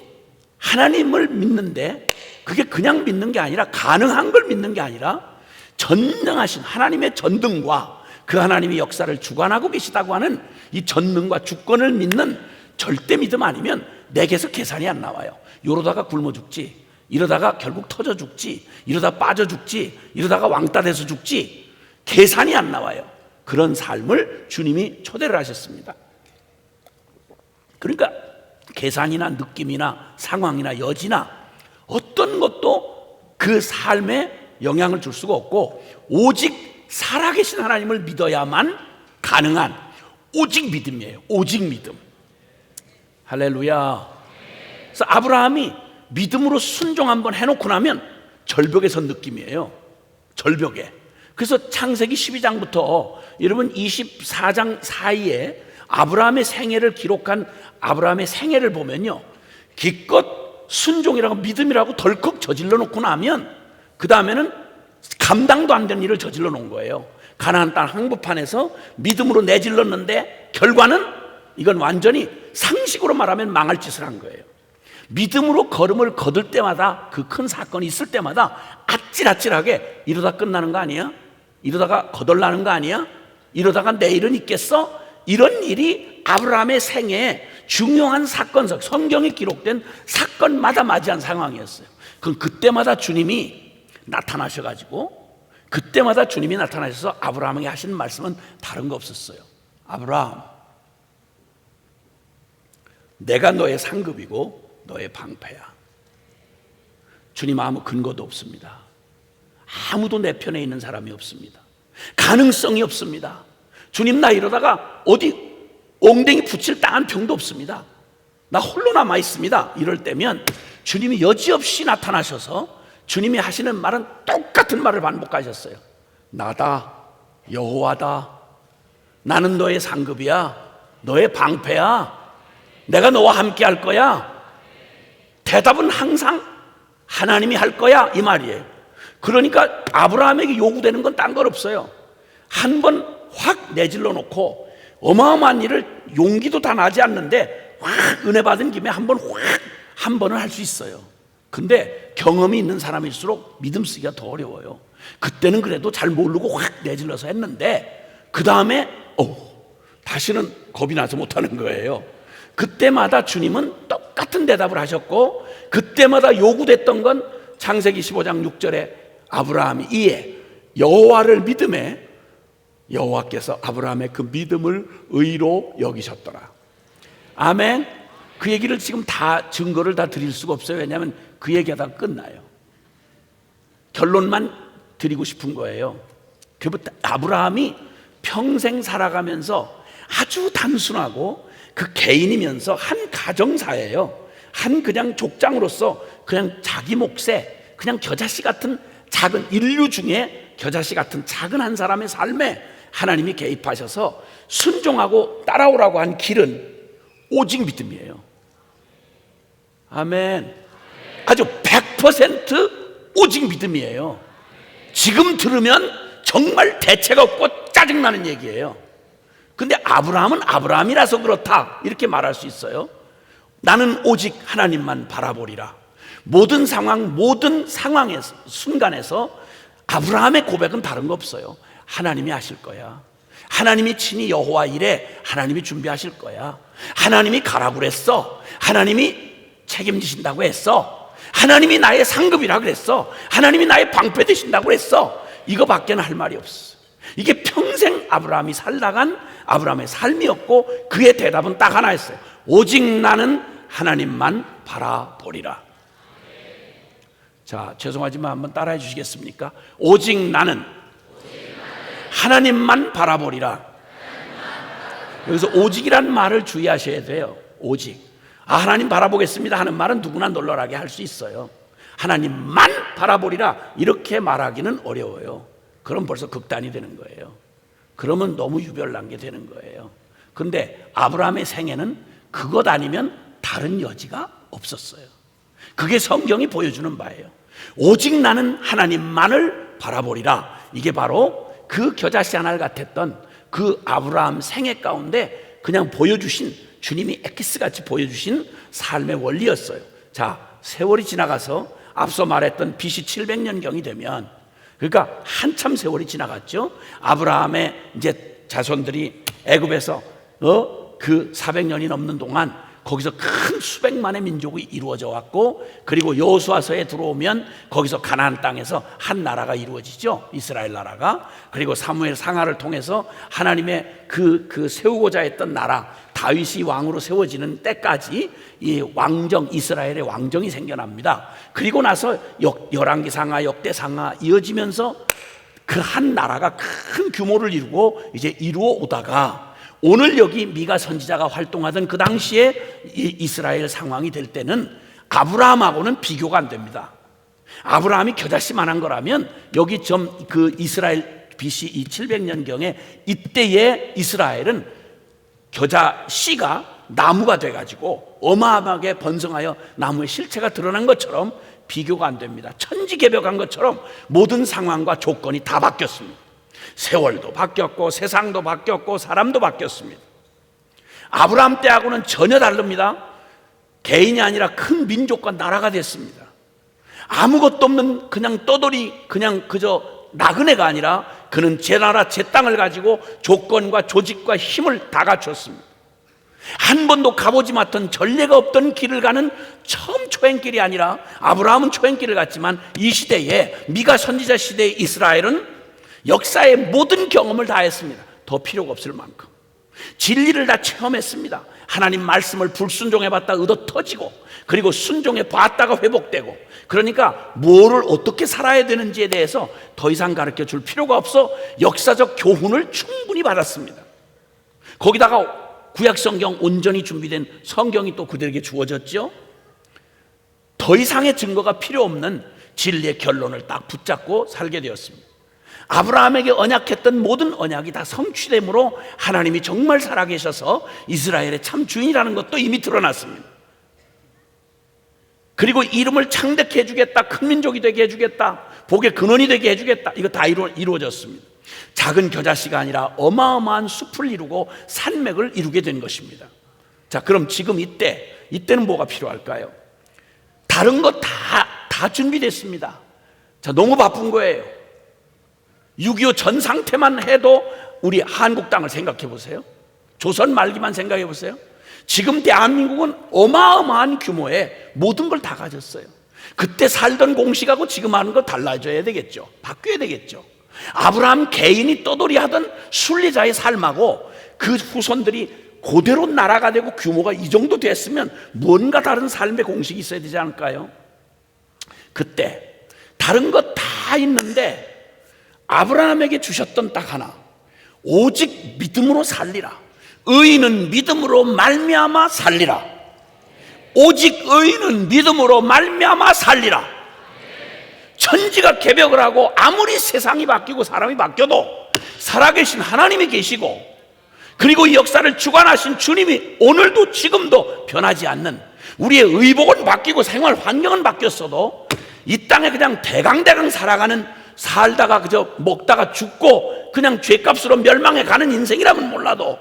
하나님을 믿는데 그게 그냥 믿는 게 아니라 가능한 걸 믿는 게 아니라 전능하신 하나님의 전능과 그 하나님의 역사를 주관하고 계시다고 하는 이 전능과 주권을 믿는 절대 믿음 아니면 내게서 계산이 안 나와요. 이러다가 굶어 죽지, 이러다가 결국 터져 죽지, 이러다 빠져 죽지, 이러다가 왕따 돼서 죽지, 계산이 안 나와요. 그런 삶을 주님이 초대를 하셨습니다. 그러니까 계산이나 느낌이나 상황이나 여지나 어떤 것도 그 삶에 영향을 줄 수가 없고 오직 살아계신 하나님을 믿어야만 가능한 오직 믿음이에요. 오직 믿음. 할렐루야. 그래서 아브라함이 믿음으로 순종 한번 해놓고 나면 절벽에 선 느낌이에요. 절벽에. 그래서 창세기 12장부터 여러분 24장 사이에 아브라함의 생애를 기록한 아브라함의 생애를 보면요, 기껏 순종이라고 믿음이라고 덜컥 저질러 놓고 나면 그 다음에는 감당도 안 되는 일을 저질러 놓은 거예요. 가나안 땅 항복판에서 믿음으로 내질렀는데 결과는 이건 완전히 상식으로 말하면 망할 짓을 한 거예요. 믿음으로 걸음을 거둘 때마다 그 큰 사건이 있을 때마다 아찔아찔하게 이러다 끝나는 거 아니야? 이러다가 거덜나는 거 아니야? 이러다가 내일은 있겠어? 이런 일이 아브라함의 생애에 중요한 사건, 성경에 기록된 사건마다 맞이한 상황이었어요. 그럼 그때마다 주님이 나타나셔가지고 그때마다 주님이 나타나셔서 아브라함에게 하시는 말씀은 다른 거 없었어요. 아브라함, 내가 너의 상급이고 너의 방패야. 주님 아무 근거도 없습니다. 아무도 내 편에 있는 사람이 없습니다. 가능성이 없습니다. 주님 나 이러다가 어디 엉덩이 붙일 땅 한 평도 없습니다. 나 홀로 남아 있습니다. 이럴 때면 주님이 여지없이 나타나셔서 주님이 하시는 말은 똑같은 말을 반복하셨어요. 나다, 여호와다. 나는 너의 상급이야. 너의 방패야. 내가 너와 함께 할 거야. 대답은 항상 하나님이 할 거야, 이 말이에요. 그러니까 아브라함에게 요구되는 건 딴 건 없어요. 한 번 확 내질러 놓고 어마어마한 일을 용기도 다 나지 않는데 확 은혜 받은 김에 한 번을 할 수 있어요. 근데 경험이 있는 사람일수록 믿음 쓰기가 더 어려워요. 그때는 그래도 잘 모르고 확 내질러서 했는데 그 다음에 다시는 겁이 나서 못하는 거예요. 그때마다 주님은 똑같은 대답을 하셨고, 그때마다 요구됐던 건 창세기 15장 6절에 아브라함이 이에 여호와를 믿음에 여호와께서 아브라함의 그 믿음을 의로 여기셨더라. 아멘. 그 얘기를 지금 다 증거를 다 드릴 수가 없어요. 왜냐하면 그 얘기하다 끝나요. 결론만 드리고 싶은 거예요. 그부터 아브라함이 평생 살아가면서 아주 단순하고 그 개인이면서 한 가정사예요. 한 그냥 족장으로서 그냥 자기 몫에 그냥 겨자씨 같은 작은 인류 중에 겨자씨 같은 작은 한 사람의 삶에 하나님이 개입하셔서 순종하고 따라오라고 한 길은 오직 믿음이에요. 아멘. 아주 100% 오직 믿음이에요. 지금 들으면 정말 대책 없고 짜증나는 얘기예요. 근데 아브라함은 아브라함이라서 그렇다 이렇게 말할 수 있어요. 나는 오직 하나님만 바라보리라. 모든 상황, 모든 상황에서, 순간에서 아브라함의 고백은 다른 거 없어요. 하나님이 하실 거야. 하나님이 친히 여호와 일에 하나님이 준비하실 거야. 하나님이 가라고 그랬어. 하나님이 책임지신다고 했어. 하나님이 나의 상급이라 그랬어. 하나님이 나의 방패 되신다고 그랬어. 이거밖에는 할 말이 없어. 이게 평생 아브라함이 살다간 아브라함의 삶이었고, 그의 대답은 딱 하나였어요. 오직 나는 하나님만 바라보리라. 자, 죄송하지만 한번 따라해 주시겠습니까? 오직 나는 하나님만 바라보리라. 여기서 오직이란 말을 주의하셔야 돼요. 오직. 하나님 바라보겠습니다 하는 말은 누구나 널널하게 할 수 있어요. 하나님만 바라보리라 이렇게 말하기는 어려워요. 그럼 벌써 극단이 되는 거예요. 그러면 너무 유별난 게 되는 거예요. 그런데 아브라함의 생애는 그것 아니면 다른 여지가 없었어요. 그게 성경이 보여주는 바예요. 오직 나는 하나님만을 바라보리라. 이게 바로 그 겨자씨 하나를 같았던 그 아브라함 생애 가운데 그냥 보여주신, 주님이 엑기스같이 보여주신 삶의 원리였어요. 자, 세월이 지나가서 앞서 말했던 BC 700년경이 되면, 그러니까 한참 세월이 지나갔죠. 아브라함의 이제 자손들이 애굽에서 그 400년이 넘는 동안 거기서 큰 수백만의 민족이 이루어져 왔고, 그리고 여호수아서에 들어오면 거기서 가나안 땅에서 한 나라가 이루어지죠. 이스라엘 나라가. 그리고 사무엘 상하를 통해서 하나님의 그 세우고자 했던 나라, 다윗이 왕으로 세워지는 때까지 이 왕정, 이스라엘의 왕정이 생겨납니다. 그리고 나서 열왕기 상하, 역대 상하 이어지면서 그 한 나라가 큰 규모를 이루고 이제 이루어 오다가, 오늘 여기 미가 선지자가 활동하던 그 당시에 이스라엘 상황이 될 때는 아브라함하고는 비교가 안 됩니다. 아브라함이 겨자씨만한 거라면 여기 그 이스라엘 BC 700년경에 이때의 이스라엘은 겨자씨가 나무가 돼가지고 어마어마하게 번성하여 나무의 실체가 드러난 것처럼 비교가 안 됩니다. 천지개벽한 것처럼 모든 상황과 조건이 다 바뀌었습니다. 세월도 바뀌었고 세상도 바뀌었고 사람도 바뀌었습니다. 아브라함 때하고는 전혀 다릅니다. 개인이 아니라 큰 민족과 나라가 됐습니다. 아무것도 없는 그냥 떠돌이, 그냥 그저 나그네가 아니라 그는 제 나라 제 땅을 가지고 조건과 조직과 힘을 다 갖췄습니다. 한 번도 가보지 못한 전례가 없던 길을 가는 처음 초행길이 아니라, 아브라함은 초행길을 갔지만 이 시대에 미가 선지자 시대의 이스라엘은 역사의 모든 경험을 다 했습니다. 더 필요가 없을 만큼 진리를 다 체험했습니다. 하나님 말씀을 불순종해봤다 의도 터지고, 그리고 순종해봤다가 회복되고, 그러니까 뭐를 어떻게 살아야 되는지에 대해서 더 이상 가르쳐 줄 필요가 없어 역사적 교훈을 충분히 받았습니다. 거기다가 구약 성경 온전히 준비된 성경이 또 그들에게 주어졌죠. 더 이상의 증거가 필요 없는 진리의 결론을 딱 붙잡고 살게 되었습니다. 아브라함에게 언약했던 모든 언약이 다 성취됨으로 하나님이 정말 살아계셔서 이스라엘의 참 주인이라는 것도 이미 드러났습니다. 그리고 이름을 창대케 해주겠다, 큰 민족이 되게 해주겠다, 복의 근원이 되게 해주겠다, 이거 다 이루어졌습니다. 작은 겨자씨가 아니라 어마어마한 숲을 이루고 산맥을 이루게 된 것입니다. 자, 그럼 지금 이때는 뭐가 필요할까요? 다른 거 다 준비됐습니다. 자, 너무 바쁜 거예요. 6.25 전 상태만 해도 우리 한국 땅을 생각해 보세요. 조선 말기만 생각해 보세요. 지금 대한민국은 어마어마한 규모의 모든 걸 다 가졌어요. 그때 살던 공식하고 지금 하는 거 달라져야 되겠죠. 바뀌어야 되겠죠. 아브라함 개인이 떠돌이 하던 순례자의 삶하고 그 후손들이 그대로 나라가 되고 규모가 이 정도 됐으면 뭔가 다른 삶의 공식이 있어야 되지 않을까요? 그때 다른 거 다 있는데 아브라함에게 주셨던 딱 하나, 오직 믿음으로 살리라. 의인은 믿음으로 말미암아 살리라. 오직 의인은 믿음으로 말미암아 살리라. 천지가 개벽을 하고 아무리 세상이 바뀌고 사람이 바뀌어도 살아계신 하나님이 계시고, 그리고 이 역사를 주관하신 주님이 오늘도 지금도 변하지 않는, 우리의 의복은 바뀌고 생활 환경은 바뀌었어도 이 땅에 그냥 대강대강 살다가 그저 먹다가 죽고 그냥 죄값으로 멸망해 가는 인생이라면 몰라도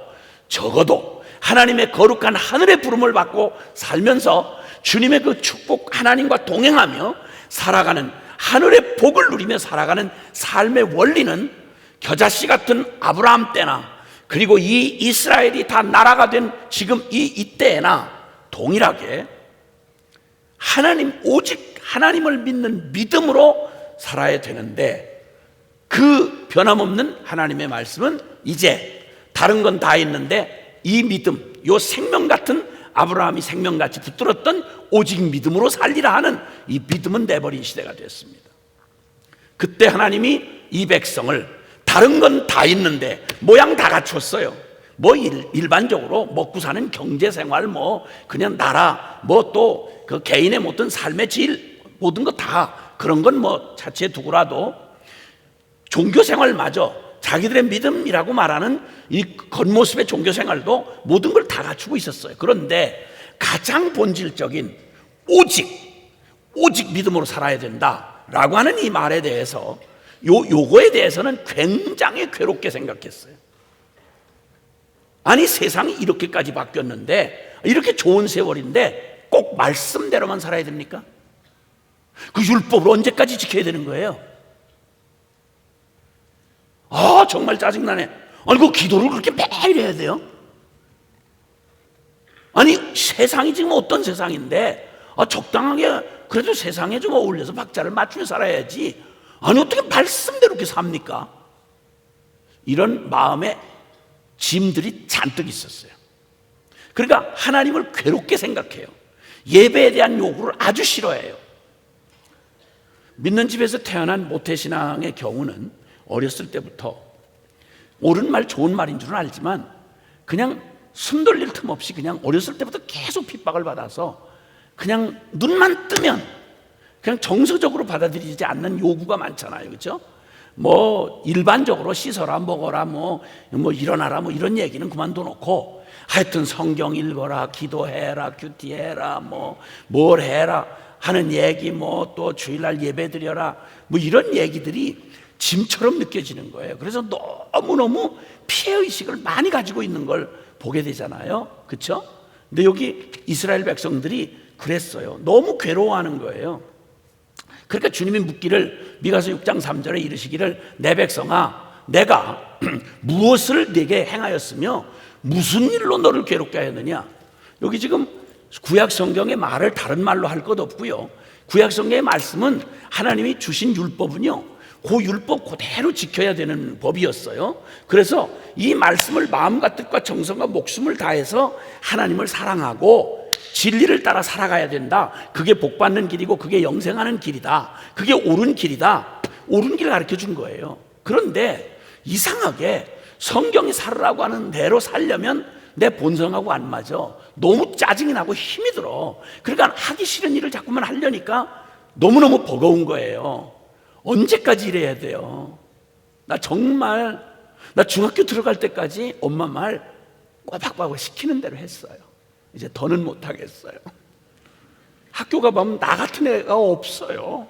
적어도 하나님의 거룩한 하늘의 부름을 받고 살면서 주님의 그 축복 하나님과 동행하며 살아가는, 하늘의 복을 누리며 살아가는 삶의 원리는 겨자씨 같은 아브라함 때나, 그리고 이 이스라엘이 다 나라가 된 지금 이때나 동일하게 오직 하나님을 믿는 믿음으로 살아야 되는데, 그 변함없는 하나님의 말씀은 이제 다른 건 다 있는데 이 믿음, 요 생명 같은 아브라함이 생명같이 붙들었던 오직 믿음으로 살리라 하는 이 믿음은 내버린 시대가 됐습니다. 그때 하나님이 이 백성을 다른 건 다 있는데 모양 다 갖췄어요. 일반적으로 먹고 사는 경제생활, 그냥 나라, 또 그 개인의 모든 삶의 질, 모든 거 다 그런 건 차치해 두고라도 종교생활마저 자기들의 믿음이라고 말하는 이 겉모습의 종교생활도 모든 걸 다 갖추고 있었어요. 그런데 가장 본질적인 오직 믿음으로 살아야 된다라고 하는 이 말에 대해서 요거에 대해서는 굉장히 괴롭게 생각했어요. 아니, 세상이 이렇게까지 바뀌었는데, 이렇게 좋은 세월인데 꼭 말씀대로만 살아야 됩니까? 그 율법을 언제까지 지켜야 되는 거예요? 정말 짜증나네. 아니, 그 기도를 그렇게 매일 해야 돼요? 아니, 세상이 지금 어떤 세상인데 적당하게 그래도 세상에 좀 어울려서 박자를 맞추며 살아야지. 아니, 어떻게 말씀대로 이렇게 삽니까? 이런 마음의 짐들이 잔뜩 있었어요. 그러니까 하나님을 괴롭게 생각해요. 예배에 대한 요구를 아주 싫어해요. 믿는 집에서 태어난 모태신앙의 경우는 어렸을 때부터 옳은 말 좋은 말인 줄은 알지만 그냥 숨 돌릴 틈 없이 그냥 어렸을 때부터 계속 핍박을 받아서 그냥 눈만 뜨면 그냥 정서적으로 받아들이지 않는 요구가 많잖아요. 그렇죠? 일반적으로 씻어라, 먹어라, 일어나라, 이런 얘기는 그만둬 놓고 하여튼 성경 읽어라, 기도해라, 큐티해라, 뭘 해라 하는 얘기, 또 주일날 예배 드려라, 이런 얘기들이 짐처럼 느껴지는 거예요. 그래서 너무너무 피해의식을 많이 가지고 있는 걸 보게 되잖아요. 그렇죠? 근데 여기 이스라엘 백성들이 그랬어요. 너무 괴로워하는 거예요. 그러니까 주님이 묻기를, 미가서 6장 3절에 이르시기를, 내 백성아, 내가 무엇을 네게 행하였으며 무슨 일로 너를 괴롭게 하였느냐. 여기 지금 구약 성경의 말을 다른 말로 할 것 없고요. 구약 성경의 말씀은 하나님이 주신 율법은요, 그 율법 그대로 지켜야 되는 법이었어요. 그래서 이 말씀을 마음과 뜻과 정성과 목숨을 다해서 하나님을 사랑하고 진리를 따라 살아가야 된다. 그게 복받는 길이고 그게 영생하는 길이다. 그게 옳은 길이다. 옳은 길을 가르쳐 준 거예요. 그런데 이상하게 성경이 살으라고 하는 대로 살려면 내 본성하고 안 맞아. 너무 짜증이 나고 힘이 들어. 그러니까 하기 싫은 일을 자꾸만 하려니까 너무너무 버거운 거예요. 언제까지 이래야 돼요? 나 정말 나 중학교 들어갈 때까지 엄마 말 꼬박꼬박 시키는 대로 했어요. 이제 더는 못하겠어요. 학교 가보면 나 같은 애가 없어요.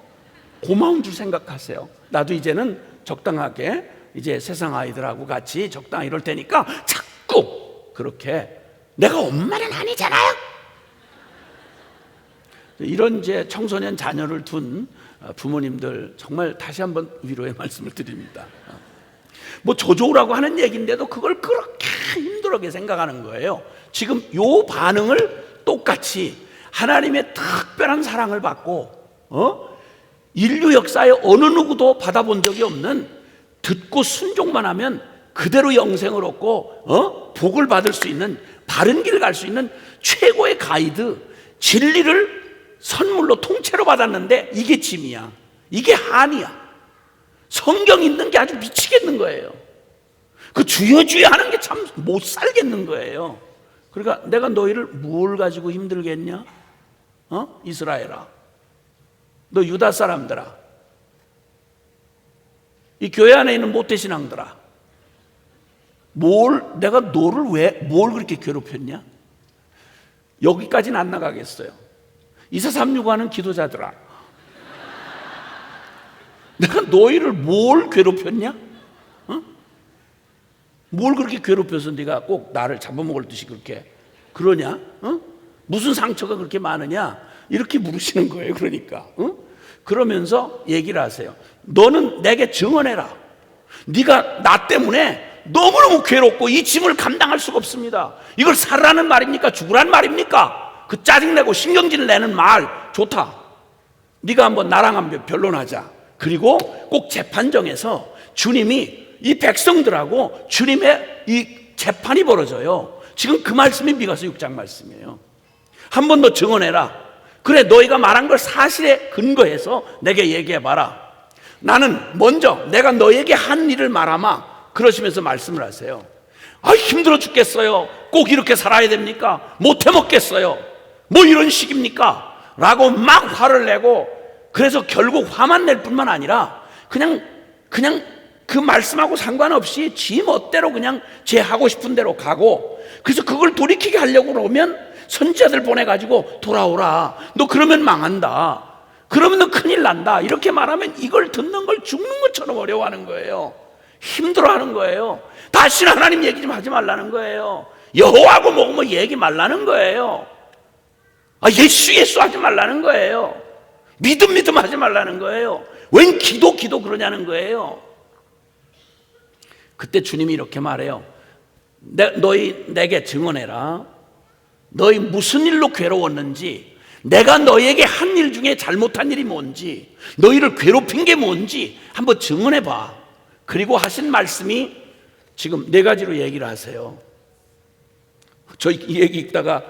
고마운 줄 생각하세요. 나도 이제는 적당하게 이제 세상 아이들하고 같이 적당히 이럴 테니까 자꾸 그렇게 내가 엄마는 아니잖아요. 이런 이제 청소년 자녀를 둔 부모님들 정말 다시 한번 위로의 말씀을 드립니다. 뭐 저조라고 하는 얘기인데도 그걸 그렇게 힘들게 생각하는 거예요. 지금 요 반응을 똑같이 하나님의 특별한 사랑을 받고 인류 역사에 어느 누구도 받아본 적이 없는, 듣고 순종만 하면 그대로 영생을 얻고 복을 받을 수 있는, 바른 길 갈 수 있는 최고의 가이드, 진리를 선물로 통째로 받았는데 이게 짐이야. 이게 한이야. 성경 읽는 게 아주 미치겠는 거예요. 그 주여 주여 하는 게 참 못 살겠는 거예요. 그러니까 내가 너희를 뭘 가지고 힘들게 했냐? 이스라엘아, 너 유다 사람들아, 이 교회 안에 있는 모태신앙들아, 내가 너를 뭘 그렇게 괴롭혔냐? 여기까지는 안 나가겠어요. 2436 하는 기도자들아, 내가 너희를 뭘 괴롭혔냐? 뭘 그렇게 괴롭혀서 네가 꼭 나를 잡아먹을 듯이 그렇게 그러냐? 무슨 상처가 그렇게 많으냐? 이렇게 물으시는 거예요. 그러니까 그러면서 얘기를 하세요. 너는 내게 증언해라. 네가 나 때문에 너무너무 괴롭고 이 짐을 감당할 수가 없습니다. 이걸 살라는 말입니까? 죽으란 말입니까? 그 짜증내고 신경질 내는 말 좋다. 네가 한번 나랑 한번 변론하자. 그리고 꼭 재판정에서 주님이 이 백성들하고 주님의 이 재판이 벌어져요. 지금 그 말씀이 미가서 6장 말씀이에요. 한 번 더 증언해라. 그래, 너희가 말한 걸 사실에 근거해서 내게 얘기해봐라. 나는 먼저 내가 너에게 한 일을 말하마. 그러시면서 말씀을 하세요. 힘들어 죽겠어요. 꼭 이렇게 살아야 됩니까? 못 해먹겠어요. 뭐 이런 식입니까? 라고 막 화를 내고, 그래서 결국 화만 낼 뿐만 아니라 그냥 그 말씀하고 상관없이 지 멋대로 그냥 제 하고 싶은 대로 가고, 그래서 그걸 돌이키게 하려고 그러면 선지자들 보내가지고 돌아오라. 너 그러면 망한다. 그러면 너 큰일 난다. 이렇게 말하면 이걸 듣는 걸 죽는 것처럼 어려워하는 거예요. 힘들어하는 거예요. 다시는 하나님 얘기 좀 하지 말라는 거예요. 여호와하고 뭐 얘기 말라는 거예요. 예수 하지 말라는 거예요. 믿음 하지 말라는 거예요. 웬 기도 그러냐는 거예요. 그때 주님이 이렇게 말해요. 너희 내게 증언해라. 너희 무슨 일로 괴로웠는지, 내가 너희에게 한 일 중에 잘못한 일이 뭔지, 너희를 괴롭힌 게 뭔지 한번 증언해봐. 그리고 하신 말씀이 지금 4가지로 얘기를 하세요. 저 이 얘기 읽다가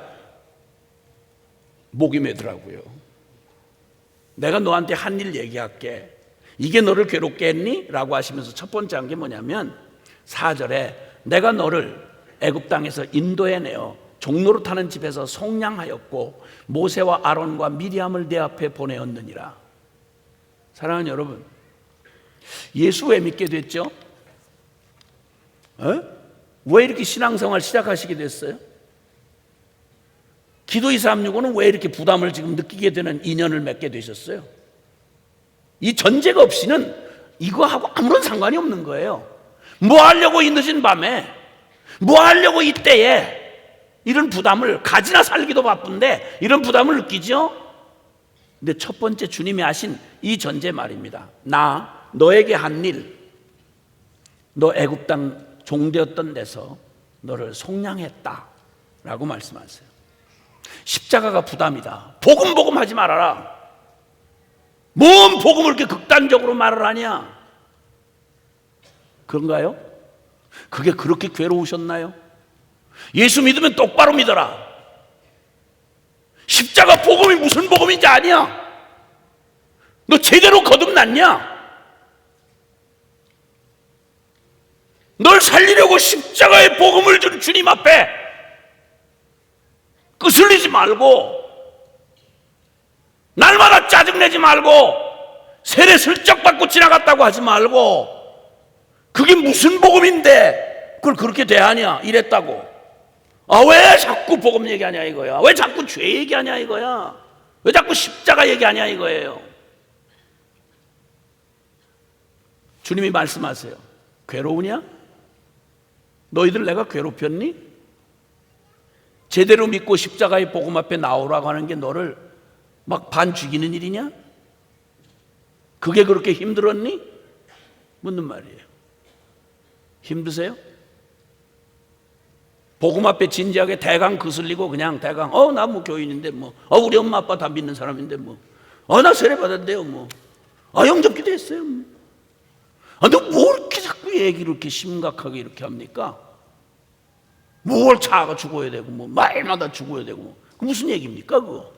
목이 메더라고요. 내가 너한테 한 일 얘기할게. 이게 너를 괴롭게 했니? 라고 하시면서 첫 번째 한 게 뭐냐면 4절에 내가 너를 애굽 땅에서 인도해내어 종로로 타는 집에서 속량하였고 모세와 아론과 미리암을 내 앞에 보내었느니라. 사랑하는 여러분, 예수 왜 믿게 됐죠? 왜 이렇게 신앙생활 시작하시게 됐어요? 기도 236은 왜 이렇게 부담을 지금 느끼게 되는 인연을 맺게 되셨어요? 이 전제가 없이는 이거하고 아무런 상관이 없는 거예요. 뭐 하려고 이 늦은 밤에, 뭐 하려고 이때에 이런 부담을, 가지나 살기도 바쁜데 이런 부담을 느끼죠? 근데 첫 번째 주님이 하신 이 전제 말입니다. 나 너에게 한 일, 너 애굽 땅 종되었던 데서 너를 속량했다 라고 말씀하세요. 십자가가 부담이다. 복음 하지 말아라. 뭔 복음을 이렇게 극단적으로 말을 하냐? 그런가요? 그게 그렇게 괴로우셨나요? 예수 믿으면 똑바로 믿어라. 십자가 복음이 무슨 복음인지 아냐? 너 제대로 거듭났냐? 널 살리려고 십자가의 복음을 준 주님 앞에 거슬리지 말고, 날마다 짜증내지 말고, 세례 슬쩍 받고 지나갔다고 하지 말고, 그게 무슨 복음인데 그걸 그렇게 대하냐 이랬다고. 왜 자꾸 복음 얘기하냐 이거야. 왜 자꾸 죄 얘기하냐 이거야. 왜 자꾸 십자가 얘기하냐 이거예요. 주님이 말씀하세요. 괴로우냐? 너희들 내가 괴롭혔니? 제대로 믿고 십자가의 복음 앞에 나오라고 하는 게 너를 막 반 죽이는 일이냐? 그게 그렇게 힘들었니? 묻는 말이에요. 힘드세요? 복음 앞에 진지하게 대강 거슬리고 그냥 대강 나 뭐 교인인데 뭐 우리 엄마 아빠 다 믿는 사람인데 뭐 나 세례 받았는데요 뭐 영접기도 했어요 뭐. 너 뭐 이렇게 자꾸 얘기를 이렇게 심각하게 이렇게 합니까? 뭘 차가 죽어야 되고 뭐 말마다 죽어야 되고 뭐. 그 무슨 얘기입니까 그거?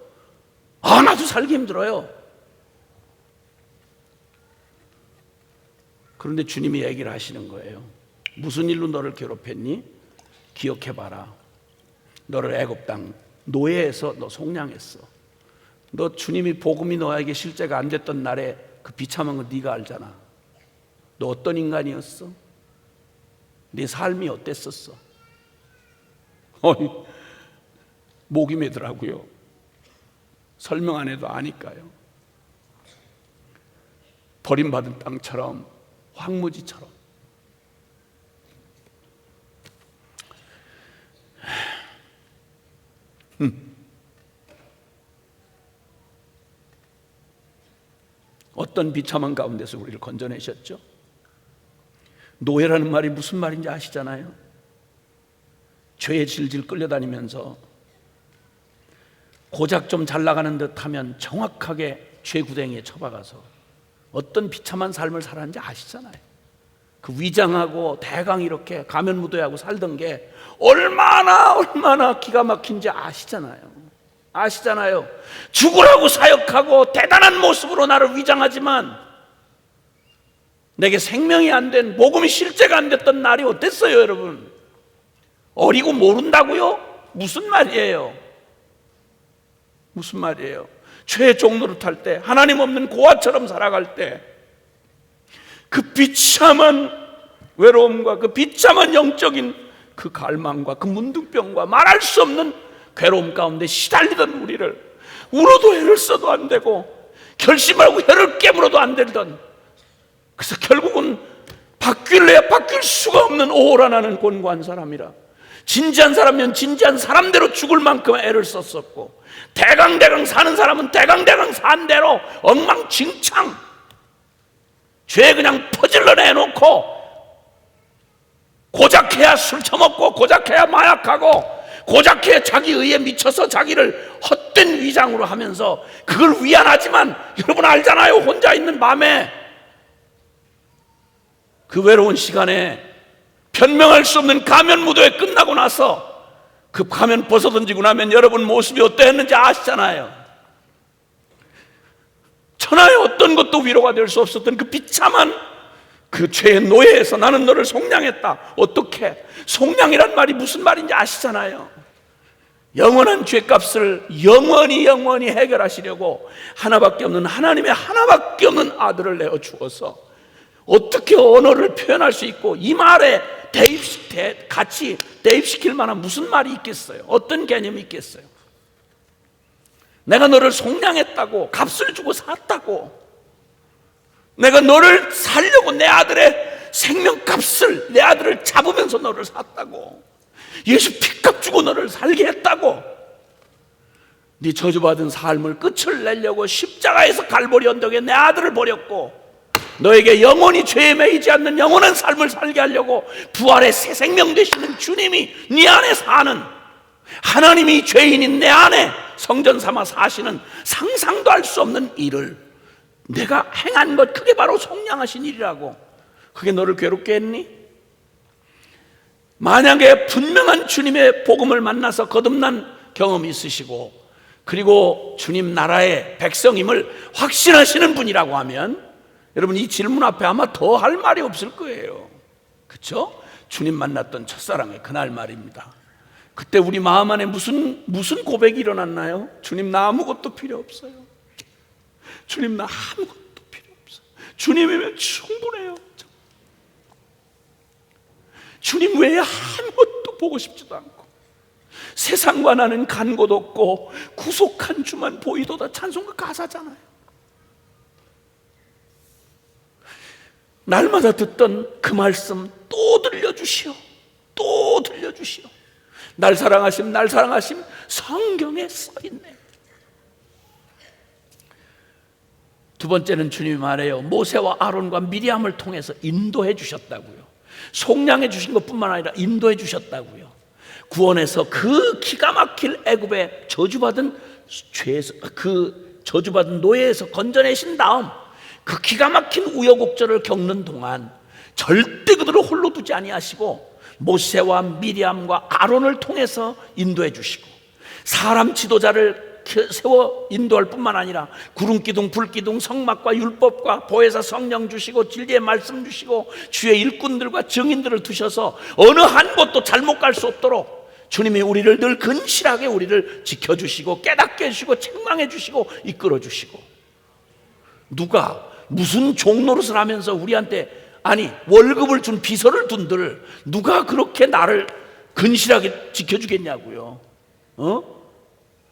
나도 살기 힘들어요. 그런데 주님이 얘기를 하시는 거예요. 무슨 일로 너를 괴롭혔니? 기억해봐라. 너를 애굽 땅 노예에서 너 속량했어. 너 주님이 복음이 너에게 실제가 안 됐던 날에 그 비참한 거 네가 알잖아. 너 어떤 인간이었어? 네 삶이 어땠었어? 목이 메더라고요. 설명 안 해도 아니까요. 버림받은 땅처럼, 황무지처럼. 어떤 비참한 가운데서 우리를 건져내셨죠? 노예라는 말이 무슨 말인지 아시잖아요. 죄에 질질 끌려다니면서 고작 좀 잘 나가는 듯 하면 정확하게 죄구덩이에 처박아서 어떤 비참한 삶을 살았는지 아시잖아요. 그 위장하고 대강 이렇게 가면 무도하고 살던 게 얼마나 기가 막힌지 아시잖아요. 죽으라고 사역하고 대단한 모습으로 나를 위장하지만 내게 생명이 안 된, 복음이 실제가 안 됐던 날이 어땠어요 여러분? 어리고 모른다고요? 무슨 말이에요? 죄의 종로를 탈 때, 하나님 없는 고아처럼 살아갈 때 그 비참한 외로움과 그 비참한 영적인 그 갈망과 그 문둥병과 말할 수 없는 괴로움 가운데 시달리던 우리를 울어도 애를 써도 안 되고 결심하고 혀를 깨물어도 안 되던, 그래서 결국은 바뀔래야 바뀔 수가 없는 오호라나는 곤고한 사람이라, 진지한 사람이면 진지한 사람대로 죽을 만큼 애를 썼었고, 대강대강 사는 사람은 대강대강 산 대로 엉망진창 죄 그냥 퍼질러 내놓고, 고작해야 술 처먹고 고작해야 마약하고 고작해야 자기 의에 미쳐서 자기를 헛된 위장으로 하면서 그걸 위안하지만, 여러분 알잖아요. 혼자 있는 밤에 그 외로운 시간에 변명할 수 없는 가면 무도회 끝나고 나서 그 가면 벗어던지고 나면 여러분 모습이 어땠는지 아시잖아요. 천하의 어떤 것도 위로가 될 수 없었던 그 비참한 그 죄의 노예에서 나는 너를 속량했다. 어떻게? 속량이란 말이 무슨 말인지 아시잖아요. 영원한 죄값을 영원히 해결하시려고 하나밖에 없는, 하나님의 하나밖에 없는 아들을 내어 주어서 어떻게 언어를 표현할 수 있고 이 말에 같이 대입시킬 만한 무슨 말이 있겠어요? 어떤 개념이 있겠어요? 내가 너를 속량했다고, 값을 주고 샀다고, 내가 너를 살려고 내 아들의 생명값을, 내 아들을 잡으면서 너를 샀다고, 예수 피값 주고 너를 살게 했다고, 네 저주받은 삶을 끝을 내려고 십자가에서 갈보리 언덕에 내 아들을 버렸고 너에게 영원히 죄에 매이지 않는 영원한 삶을 살게 하려고 부활의 새 생명 되시는 주님이 네 안에 사는, 하나님이 죄인인 내 안에 성전 삼아 사시는 상상도 할 수 없는 일을 내가 행한 것, 그게 바로 속량하신 일이라고. 그게 너를 괴롭게 했니? 만약에 분명한 주님의 복음을 만나서 거듭난 경험이 있으시고 그리고 주님 나라의 백성임을 확신하시는 분이라고 하면 여러분 이 질문 앞에 아마 더 할 말이 없을 거예요. 그렇죠? 주님 만났던 첫사랑의 그날 말입니다. 그때 우리 마음 안에 무슨 고백이 일어났나요? 주님, 나 아무것도 필요 없어요. 주님, 나 아무것도 필요 없어요. 주님이면 충분해요. 주님 외에 아무것도 보고 싶지도 않고 세상과 나는 간 곳 없고 구속한 주만 보이도다. 찬송가 가사잖아요. 날마다 듣던 그 말씀 또 들려주시오. 또 들려주시오. 날 사랑하심, 날 사랑하심 성경에 써있네. 두 번째는 주님이 말해요. 모세와 아론과 미리암을 통해서 인도해 주셨다고요. 속량해 주신 것뿐만 아니라 인도해 주셨다고요. 구원해서 그 기가 막힐 애굽의 저주받은 죄에서, 그 저주받은 노예에서 건져내신 다음 그 기가 막힌 우여곡절을 겪는 동안 절대 그들을 홀로 두지 아니하시고 모세와 미리암과 아론을 통해서 인도해 주시고 사람 지도자를 세워 인도할 뿐만 아니라 구름기둥, 불기둥, 성막과 율법과 보혜사 성령 주시고 진리의 말씀 주시고 주의 일꾼들과 증인들을 두셔서 어느 한 곳도 잘못 갈 수 없도록 주님이 우리를 늘 근실하게 우리를 지켜주시고 깨닫게 해주시고 책망해 주시고 이끌어 주시고, 누가 무슨 종노릇을 하면서 우리한테 아니 월급을 준 비서를 둔들 누가 그렇게 나를 근실하게 지켜주겠냐고요.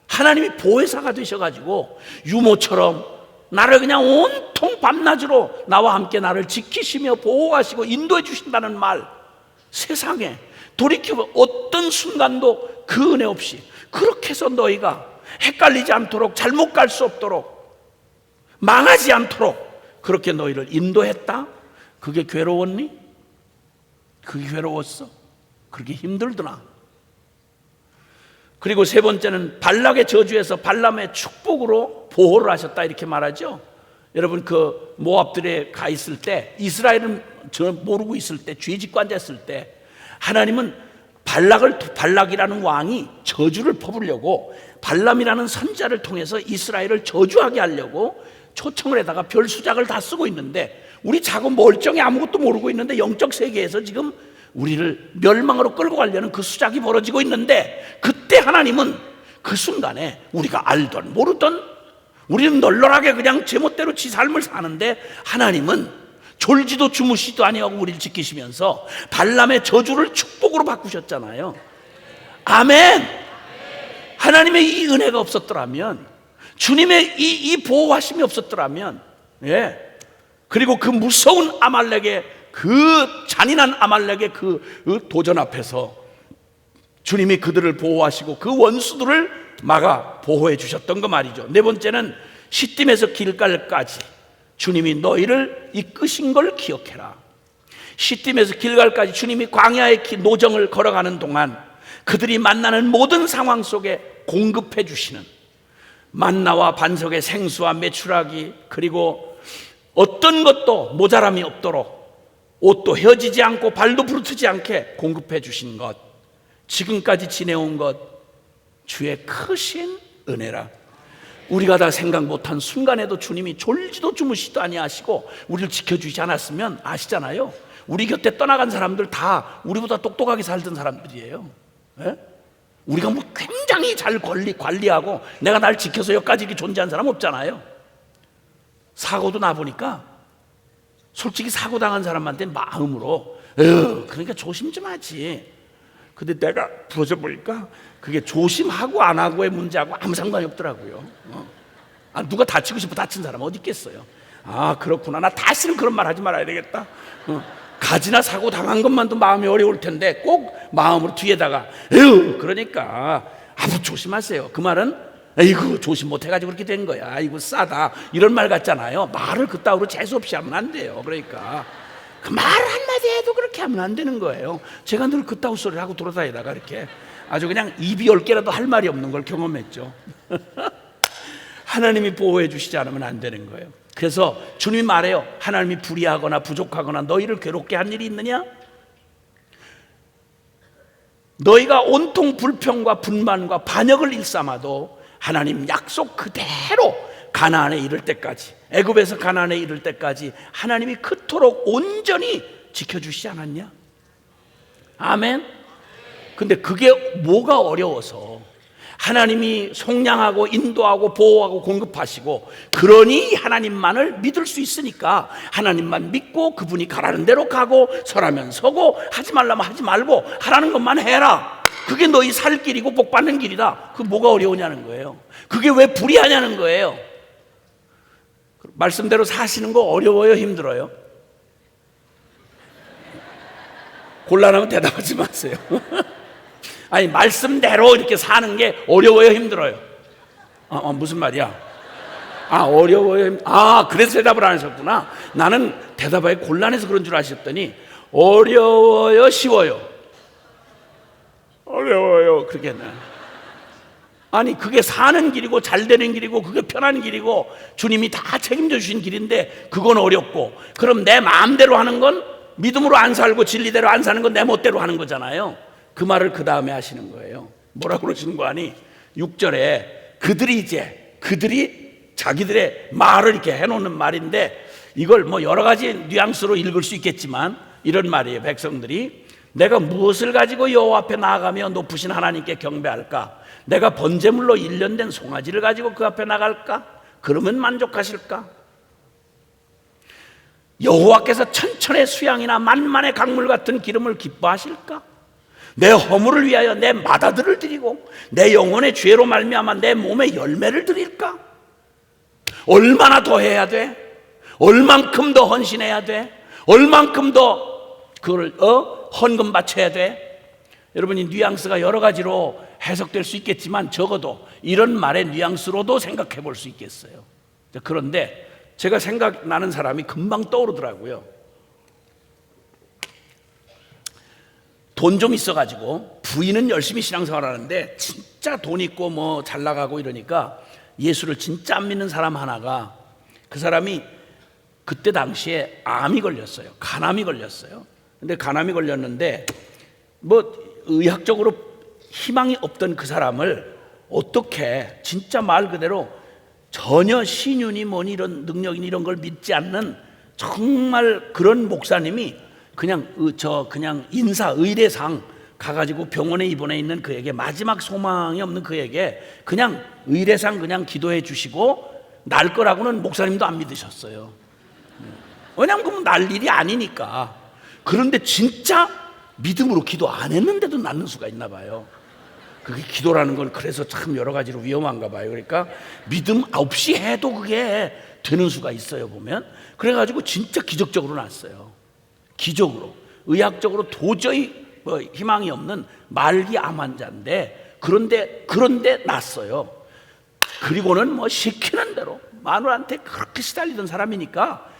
하나님이 보혜사가 되셔가지고 유모처럼 나를 그냥 온통 밤낮으로 나와 함께 나를 지키시며 보호하시고 인도해 주신다는 말, 세상에 돌이켜보면 어떤 순간도 그 은혜 없이 그렇게 해서 너희가 헷갈리지 않도록 잘못 갈 수 없도록 망하지 않도록 그렇게 너희를 인도했다? 그게 괴로웠니? 그게 괴로웠어? 그렇게 힘들더나? 그리고 세 번째는 발락의 저주에서 발람의 축복으로 보호를 하셨다 이렇게 말하죠. 여러분 그 모압들에 가 있을 때, 이스라엘은 모르고 있을 때, 죄짓고 앉았을 때 하나님은 발락이라는 왕이 저주를 퍼부려고 발람이라는 선지자를 통해서 이스라엘을 저주하게 하려고 초청을 해다가 별 수작을 다 쓰고 있는데, 우리 작은 멀쩡히 아무것도 모르고 있는데 영적 세계에서 지금 우리를 멸망으로 끌고 가려는 그 수작이 벌어지고 있는데, 그때 하나님은 그 순간에 우리가 알던 모르던 우리는 널널하게 그냥 제멋대로 지 삶을 사는데 하나님은 졸지도 주무시도 아니하고 우리를 지키시면서 발람의 저주를 축복으로 바꾸셨잖아요. 아멘. 하나님의 이 은혜가 없었더라면, 주님의 이 보호하심이 없었더라면, 그리고 그 무서운 아말렉의 그 잔인한 아말렉의 그 도전 앞에서 주님이 그들을 보호하시고 그 원수들을 막아 보호해 주셨던 거 말이죠. 네 번째는 시딤에서 길갈까지 주님이 너희를 이끄신 걸 기억해라. 시딤에서 길갈까지 주님이 광야의 노정을 걸어가는 동안 그들이 만나는 모든 상황 속에 공급해 주시는 만나와 반석의 생수와 메추라기, 그리고 어떤 것도 모자람이 없도록 옷도 헤어지지 않고 발도 부르트지 않게 공급해 주신 것, 지금까지 지내온 것, 주의 크신 은혜라. 우리가 다 생각 못한 순간에도 주님이 졸지도 주무시도 아니하시고 우리를 지켜주지 않았으면, 아시잖아요, 우리 곁에 떠나간 사람들 다 우리보다 똑똑하게 살던 사람들이에요. 우리가 뭐 굉장히 잘 관리하고 내가 날 지켜서 여기까지 이렇게 존재한 사람 없잖아요. 사고도 나 보니까 솔직히 사고 당한 사람한테 마음으로 그러니까 조심 좀 하지. 근데 내가 부러져 보니까 그게 조심하고 안 하고의 문제하고 아무 상관이 없더라고요. 누가 다치고 싶어 다친 사람 어디 있겠어요. 아 그렇구나, 나 다시는 그런 말 하지 말아야 되겠다. 가지나 사고 당한 것만도 마음이 어려울 텐데 꼭 마음으로 뒤에다가 그러니까 아무 조심하세요. 그 말은 아이고 조심 못해가지고 그렇게 된 거야, 아이고 싸다, 이런 말 같잖아요. 말을 그따위로 재수없이 하면 안 돼요. 그러니까 그 말 한마디 해도 그렇게 하면 안 되는 거예요. 제가 늘 그따위 소리를 하고 돌아다니다가 이렇게 아주 그냥 입이 10개라도 할 말이 없는 걸 경험했죠. 하나님이 보호해 주시지 않으면 안 되는 거예요. 그래서 주님이 말해요. 하나님이 불의하거나 부족하거나 너희를 괴롭게 한 일이 있느냐? 너희가 온통 불평과 분만과 반역을 일삼아도 하나님 약속 그대로 가나안에 이를 때까지, 애굽에서 가나안에 이를 때까지 하나님이 그토록 온전히 지켜주시지 않았냐? 아멘. 근데 그게 뭐가 어려워서 하나님이 속량하고 인도하고 보호하고 공급하시고 그러니 하나님만을 믿을 수 있으니까 하나님만 믿고 그분이 가라는 대로 가고 서라면 서고 하지 말라면 하지 말고 하라는 것만 해라. 그게 너희 살 길이고 복 받는 길이다. 그 뭐가 어려우냐는 거예요. 그게 왜 불이하냐는 거예요. 말씀대로 사시는 거 어려워요, 힘들어요? 곤란하면 대답하지 마세요. 아니, 말씀대로 이렇게 사는 게 어려워요, 힘들어요? 무슨 말이야? 어려워요. 그래서 대답을 안 하셨구나. 나는 대답하기 곤란해서 그런 줄 아셨더니 어려워요, 쉬워요? 어려워요. 그렇게 했나? 아니, 그게 사는 길이고 잘 되는 길이고 그게 편한 길이고 주님이 다 책임져 주신 길인데 그건 어렵고, 그럼 내 마음대로 하는 건 믿음으로 안 살고 진리대로 안 사는 건 내 멋대로 하는 거잖아요. 그 말을 그 다음에 하시는 거예요. 뭐라고 그러시는 거 아니? 6절에 그들이 자기들의 말을 이렇게 해놓는 말인데, 이걸 뭐 여러 가지 뉘앙스로 읽을 수 있겠지만 이런 말이에요. 백성들이 내가 무엇을 가지고 여호와 앞에 나아가며 높으신 하나님께 경배할까? 내가 번제물로 일련된 송아지를 가지고 그 앞에 나갈까? 그러면 만족하실까? 여호와께서 천천의 수양이나 만만의 강물 같은 기름을 기뻐하실까? 내 허물을 위하여 내 마다들을 드리고 내 영혼의 죄로 말미암아 내 몸에 열매를 드릴까? 얼마나 더 해야 돼? 얼만큼 더 헌신해야 돼? 얼만큼 더 그걸 헌금 바쳐야 돼? 여러분, 이 뉘앙스가 여러 가지로 해석될 수 있겠지만 적어도 이런 말의 뉘앙스로도 생각해 볼 수 있겠어요. 그런데 제가 생각나는 사람이 금방 떠오르더라고요. 돈 좀 있어가지고 부인은 열심히 신앙생활 하는데 진짜 돈 있고 뭐 잘 나가고 이러니까 예수를 진짜 안 믿는 사람 하나가, 그 사람이 그때 당시에 암이 걸렸어요. 간암이 걸렸어요. 근데 간암이 걸렸는데 뭐 의학적으로 희망이 없던 그 사람을 어떻게 진짜 말 그대로 전혀 신윤이 뭐니 이런 능력이니 이런 걸 믿지 않는 정말 그런 목사님이 그냥 인사 의례상 가가지고 병원에 입원해 있는 그에게, 마지막 소망이 없는 그에게 그냥 의례상 그냥 기도해 주시고 날 거라고는 목사님도 안 믿으셨어요. 왜냐하면 그건 날 일이 아니니까. 그런데 진짜 믿음으로 기도 안 했는데도 낫는 수가 있나 봐요. 그게 기도라는 건 그래서 참 여러 가지로 위험한가 봐요. 그러니까 믿음 없이 해도 그게 되는 수가 있어요, 보면. 그래가지고 진짜 기적적으로 났어요. 기적으로. 의학적으로 도저히 뭐 희망이 없는 말기 암 환자인데 그런데 났어요. 그리고는 뭐 시키는 대로 마누라한테 그렇게 시달리던 사람이니까,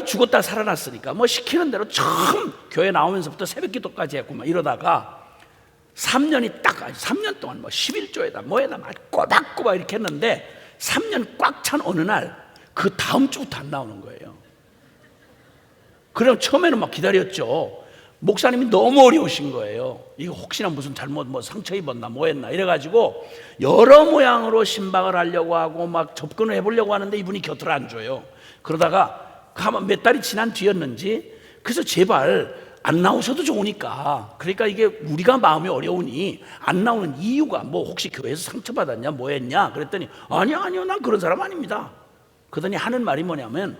죽었다 살아났으니까 뭐 시키는 대로 처음 교회 나오면서부터 새벽기도까지 했고 막 이러다가 3년이 딱, 3년 동안 뭐 11조에다 뭐에다 막 꼬박꼬박 이렇게 했는데 3년 꽉 찬 어느 날 그 다음 주부터 안 나오는 거예요. 그럼 처음에는 막 기다렸죠. 목사님이 너무 어려우신 거예요. 이거 혹시나 무슨 잘못 뭐 상처 입었나 뭐 했나 이래가지고 여러 모양으로 신방을 하려고 하고 막 접근을 해보려고 하는데 이분이 곁을 안 줘요. 그러다가 가만 몇 달이 지난 뒤였는지, 그래서 제발 안 나오셔도 좋으니까, 그러니까 이게 우리가 마음이 어려우니 안 나오는 이유가 뭐 혹시 교회에서 상처받았냐 뭐 했냐 그랬더니 아니요 난 그런 사람 아닙니다. 그러더니 하는 말이 뭐냐면,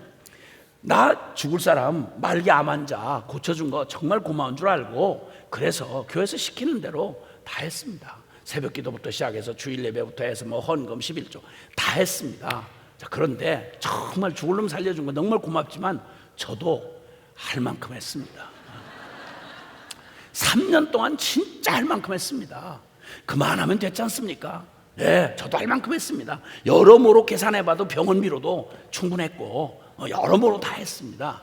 나 죽을 사람 말기 암 환자 고쳐준 거 정말 고마운 줄 알고 그래서 교회에서 시키는 대로 다 했습니다. 새벽 기도부터 시작해서 주일 예배부터 해서 뭐 헌금 11조 다 했습니다. 자, 그런데 정말 죽을 놈 살려준 거 정말 고맙지만 저도 할 만큼 했습니다. 3년 동안 진짜 할 만큼 했습니다. 그만하면 됐지 않습니까? 네, 저도 할 만큼 했습니다. 여러모로 계산해봐도 병원비로도 충분했고 여러모로 다 했습니다.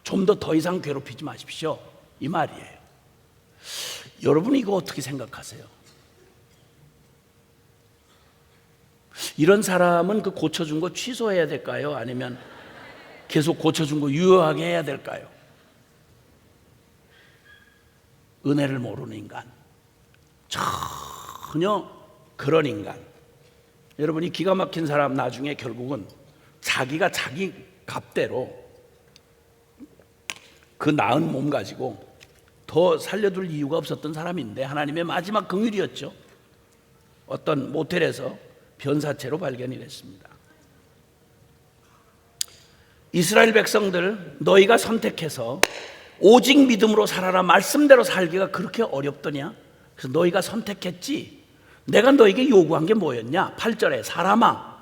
좀 더 이상 괴롭히지 마십시오, 이 말이에요. 여러분 이거 어떻게 생각하세요? 이런 사람은 그 고쳐준 거 취소해야 될까요? 아니면 계속 고쳐준 거 유효하게 해야 될까요? 은혜를 모르는 인간, 전혀 그런 인간. 여러분이 기가 막힌 사람 나중에 결국은 자기가 자기 값대로 그 나은 몸 가지고 더 살려둘 이유가 없었던 사람인데 하나님의 마지막 긍휼이었죠. 어떤 모텔에서 변사체로 발견이 됐습니다. 이스라엘 백성들, 너희가 선택해서 오직 믿음으로 살아라 말씀대로 살기가 그렇게 어렵더냐? 그래서 너희가 선택했지. 내가 너에게 요구한 게 뭐였냐? 8절에 사람아,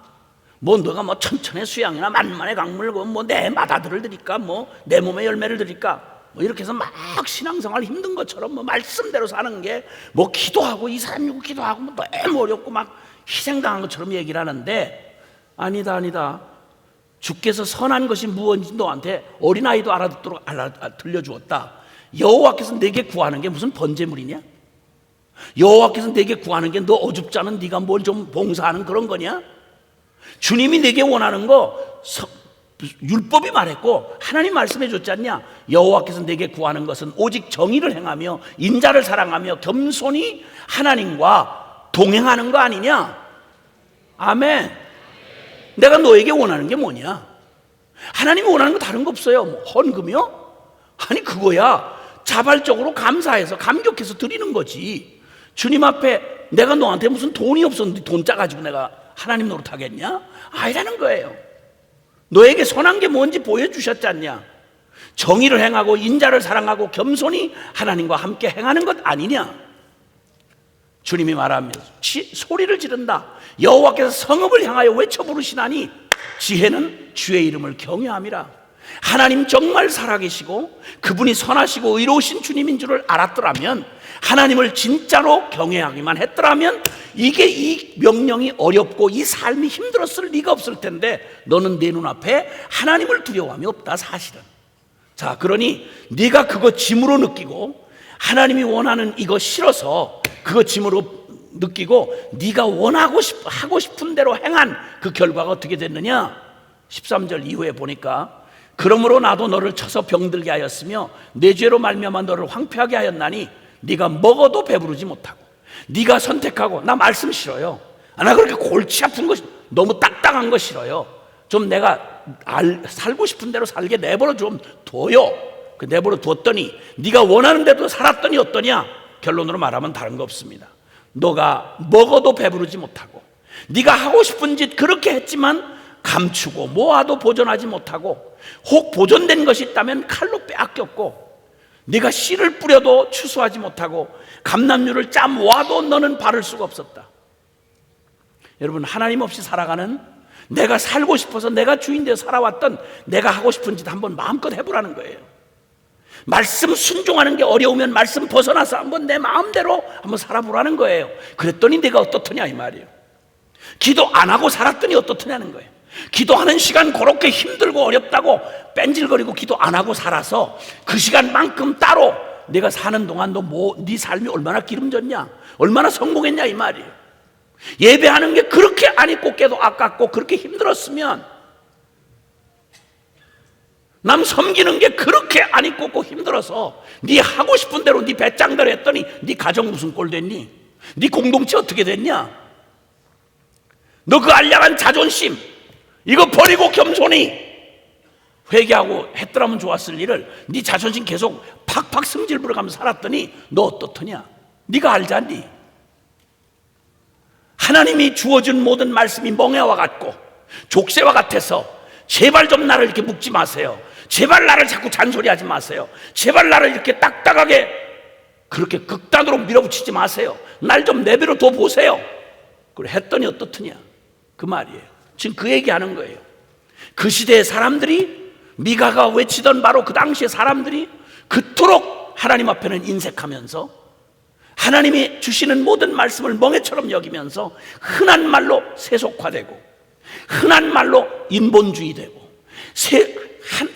뭐 너가 뭐 천천의 수양이나 만만의 강물, 뭐 내 맏아들을 드릴까, 뭐 내 몸의 열매를 드릴까, 뭐 이렇게 해서 막 신앙생활 힘든 것처럼 뭐 말씀대로 사는 게 뭐 기도하고 2, 3, 6 기도하고 뭐 너무 어렵고 막 희생당한 것처럼 얘기를 하는데, 아니다. 주께서 선한 것이 무엇인지 너한테 어린아이도 알아듣도록 들려주었다. 여호와께서 내게 구하는 게 무슨 번제물이냐? 여호와께서 내게 구하는 게 너 어줍지 않은 네가 뭘 좀 봉사하는 그런 거냐? 주님이 내게 원하는 거 율법이 말했고 하나님 말씀해 줬지 않냐? 여호와께서 내게 구하는 것은 오직 정의를 행하며 인자를 사랑하며 겸손히 하나님과 동행하는 거 아니냐? 아멘. 내가 너에게 원하는 게 뭐냐? 하나님이 원하는 거 다른 거 없어요. 뭐 헌금이요? 아니 그거야 자발적으로 감사해서 감격해서 드리는 거지. 주님 앞에 내가 너한테 무슨 돈이 없었는데 돈 짜가지고 내가 하나님 노릇하겠냐? 아니라는 거예요. 너에게 선한 게 뭔지 보여주셨지 않냐? 정의를 행하고 인자를 사랑하고 겸손히 하나님과 함께 행하는 것 아니냐? 주님이 말합니다. 소리를 지른다. 여호와께서 성읍을 향하여 외쳐 부르시나니 지혜는 주의 이름을 경외함이라. 하나님 정말 살아계시고 그분이 선하시고 의로우신 주님인 줄을 알았더라면, 하나님을 진짜로 경외하기만 했더라면 이게 이 명령이 어렵고 이 삶이 힘들었을 리가 없을 텐데, 너는 내 눈앞에 하나님을 두려워함이 없다 사실은. 자, 그러니 네가 그거 짐으로 느끼고 하나님이 원하는 이거 싫어서 그거 짐으로 느끼고 네가 하고 싶은 대로 행한 그 결과가 어떻게 됐느냐? 13절 이후에 보니까 그러므로 나도 너를 쳐서 병들게 하였으며 내 죄로 말미암아 너를 황폐하게 하였나니 네가 먹어도 배부르지 못하고. 네가 선택하고, 나 말씀 싫어요. 나 그렇게 골치 아픈 거, 너무 딱딱한 거 싫어요. 좀 내가 살고 싶은 대로 살게 내버려 좀 둬요. 그 내버려 뒀더니 네가 원하는 대로 살았더니 어떠냐? 결론으로 말하면 다른 거 없습니다. 너가 먹어도 배부르지 못하고, 네가 하고 싶은 짓 그렇게 했지만 감추고 모아도 보존하지 못하고, 혹 보존된 것이 있다면 칼로 빼앗겼고, 네가 씨를 뿌려도 추수하지 못하고 감람류를 짜 모아도 너는 바를 수가 없었다. 여러분, 하나님 없이 살아가는, 내가 살고 싶어서 내가 주인 되어 살아왔던 내가 하고 싶은 짓 한번 마음껏 해보라는 거예요. 말씀 순종하는 게 어려우면 말씀 벗어나서 한번 내 마음대로 한번 살아보라는 거예요. 그랬더니 내가 어떻더냐 이 말이에요. 기도 안 하고 살았더니 어떻더냐는 거예요. 기도하는 시간 그렇게 힘들고 어렵다고 뺀질거리고 기도 안 하고 살아서 그 시간만큼 따로 내가 사는 동안 네 삶이 얼마나 기름졌냐, 얼마나 성공했냐 이 말이에요. 예배하는 게 그렇게 안 있고 깨도 아깝고 그렇게 힘들었으면, 남 섬기는 게 그렇게 안 있고 힘들어서 네 하고 싶은 대로 네 배짱대로 했더니 네 가정 무슨 꼴 됐니? 네 공동체 어떻게 됐냐? 너 그 알량한 자존심 이거 버리고 겸손히 회개하고 했더라면 좋았을 일을 네 자존심 계속 팍팍 승질 부려가면서 살았더니 너 어떻더냐? 네가 알지 않니? 하나님이 주어준 모든 말씀이 멍에와 같고 족쇄와 같아서 제발 좀 나를 이렇게 묶지 마세요. 제발 나를 자꾸 잔소리하지 마세요. 제발 나를 이렇게 딱딱하게 그렇게 극단으로 밀어붙이지 마세요. 날 좀 내버려 둬 보세요. 그래 했더니 어떻더냐 그 말이에요. 지금 그 얘기하는 거예요. 그 시대의 사람들이, 미가가 외치던 바로 그 당시의 사람들이 그토록 하나님 앞에는 인색하면서 하나님이 주시는 모든 말씀을 멍에처럼 여기면서 흔한 말로 세속화되고, 흔한 말로 인본주의되고,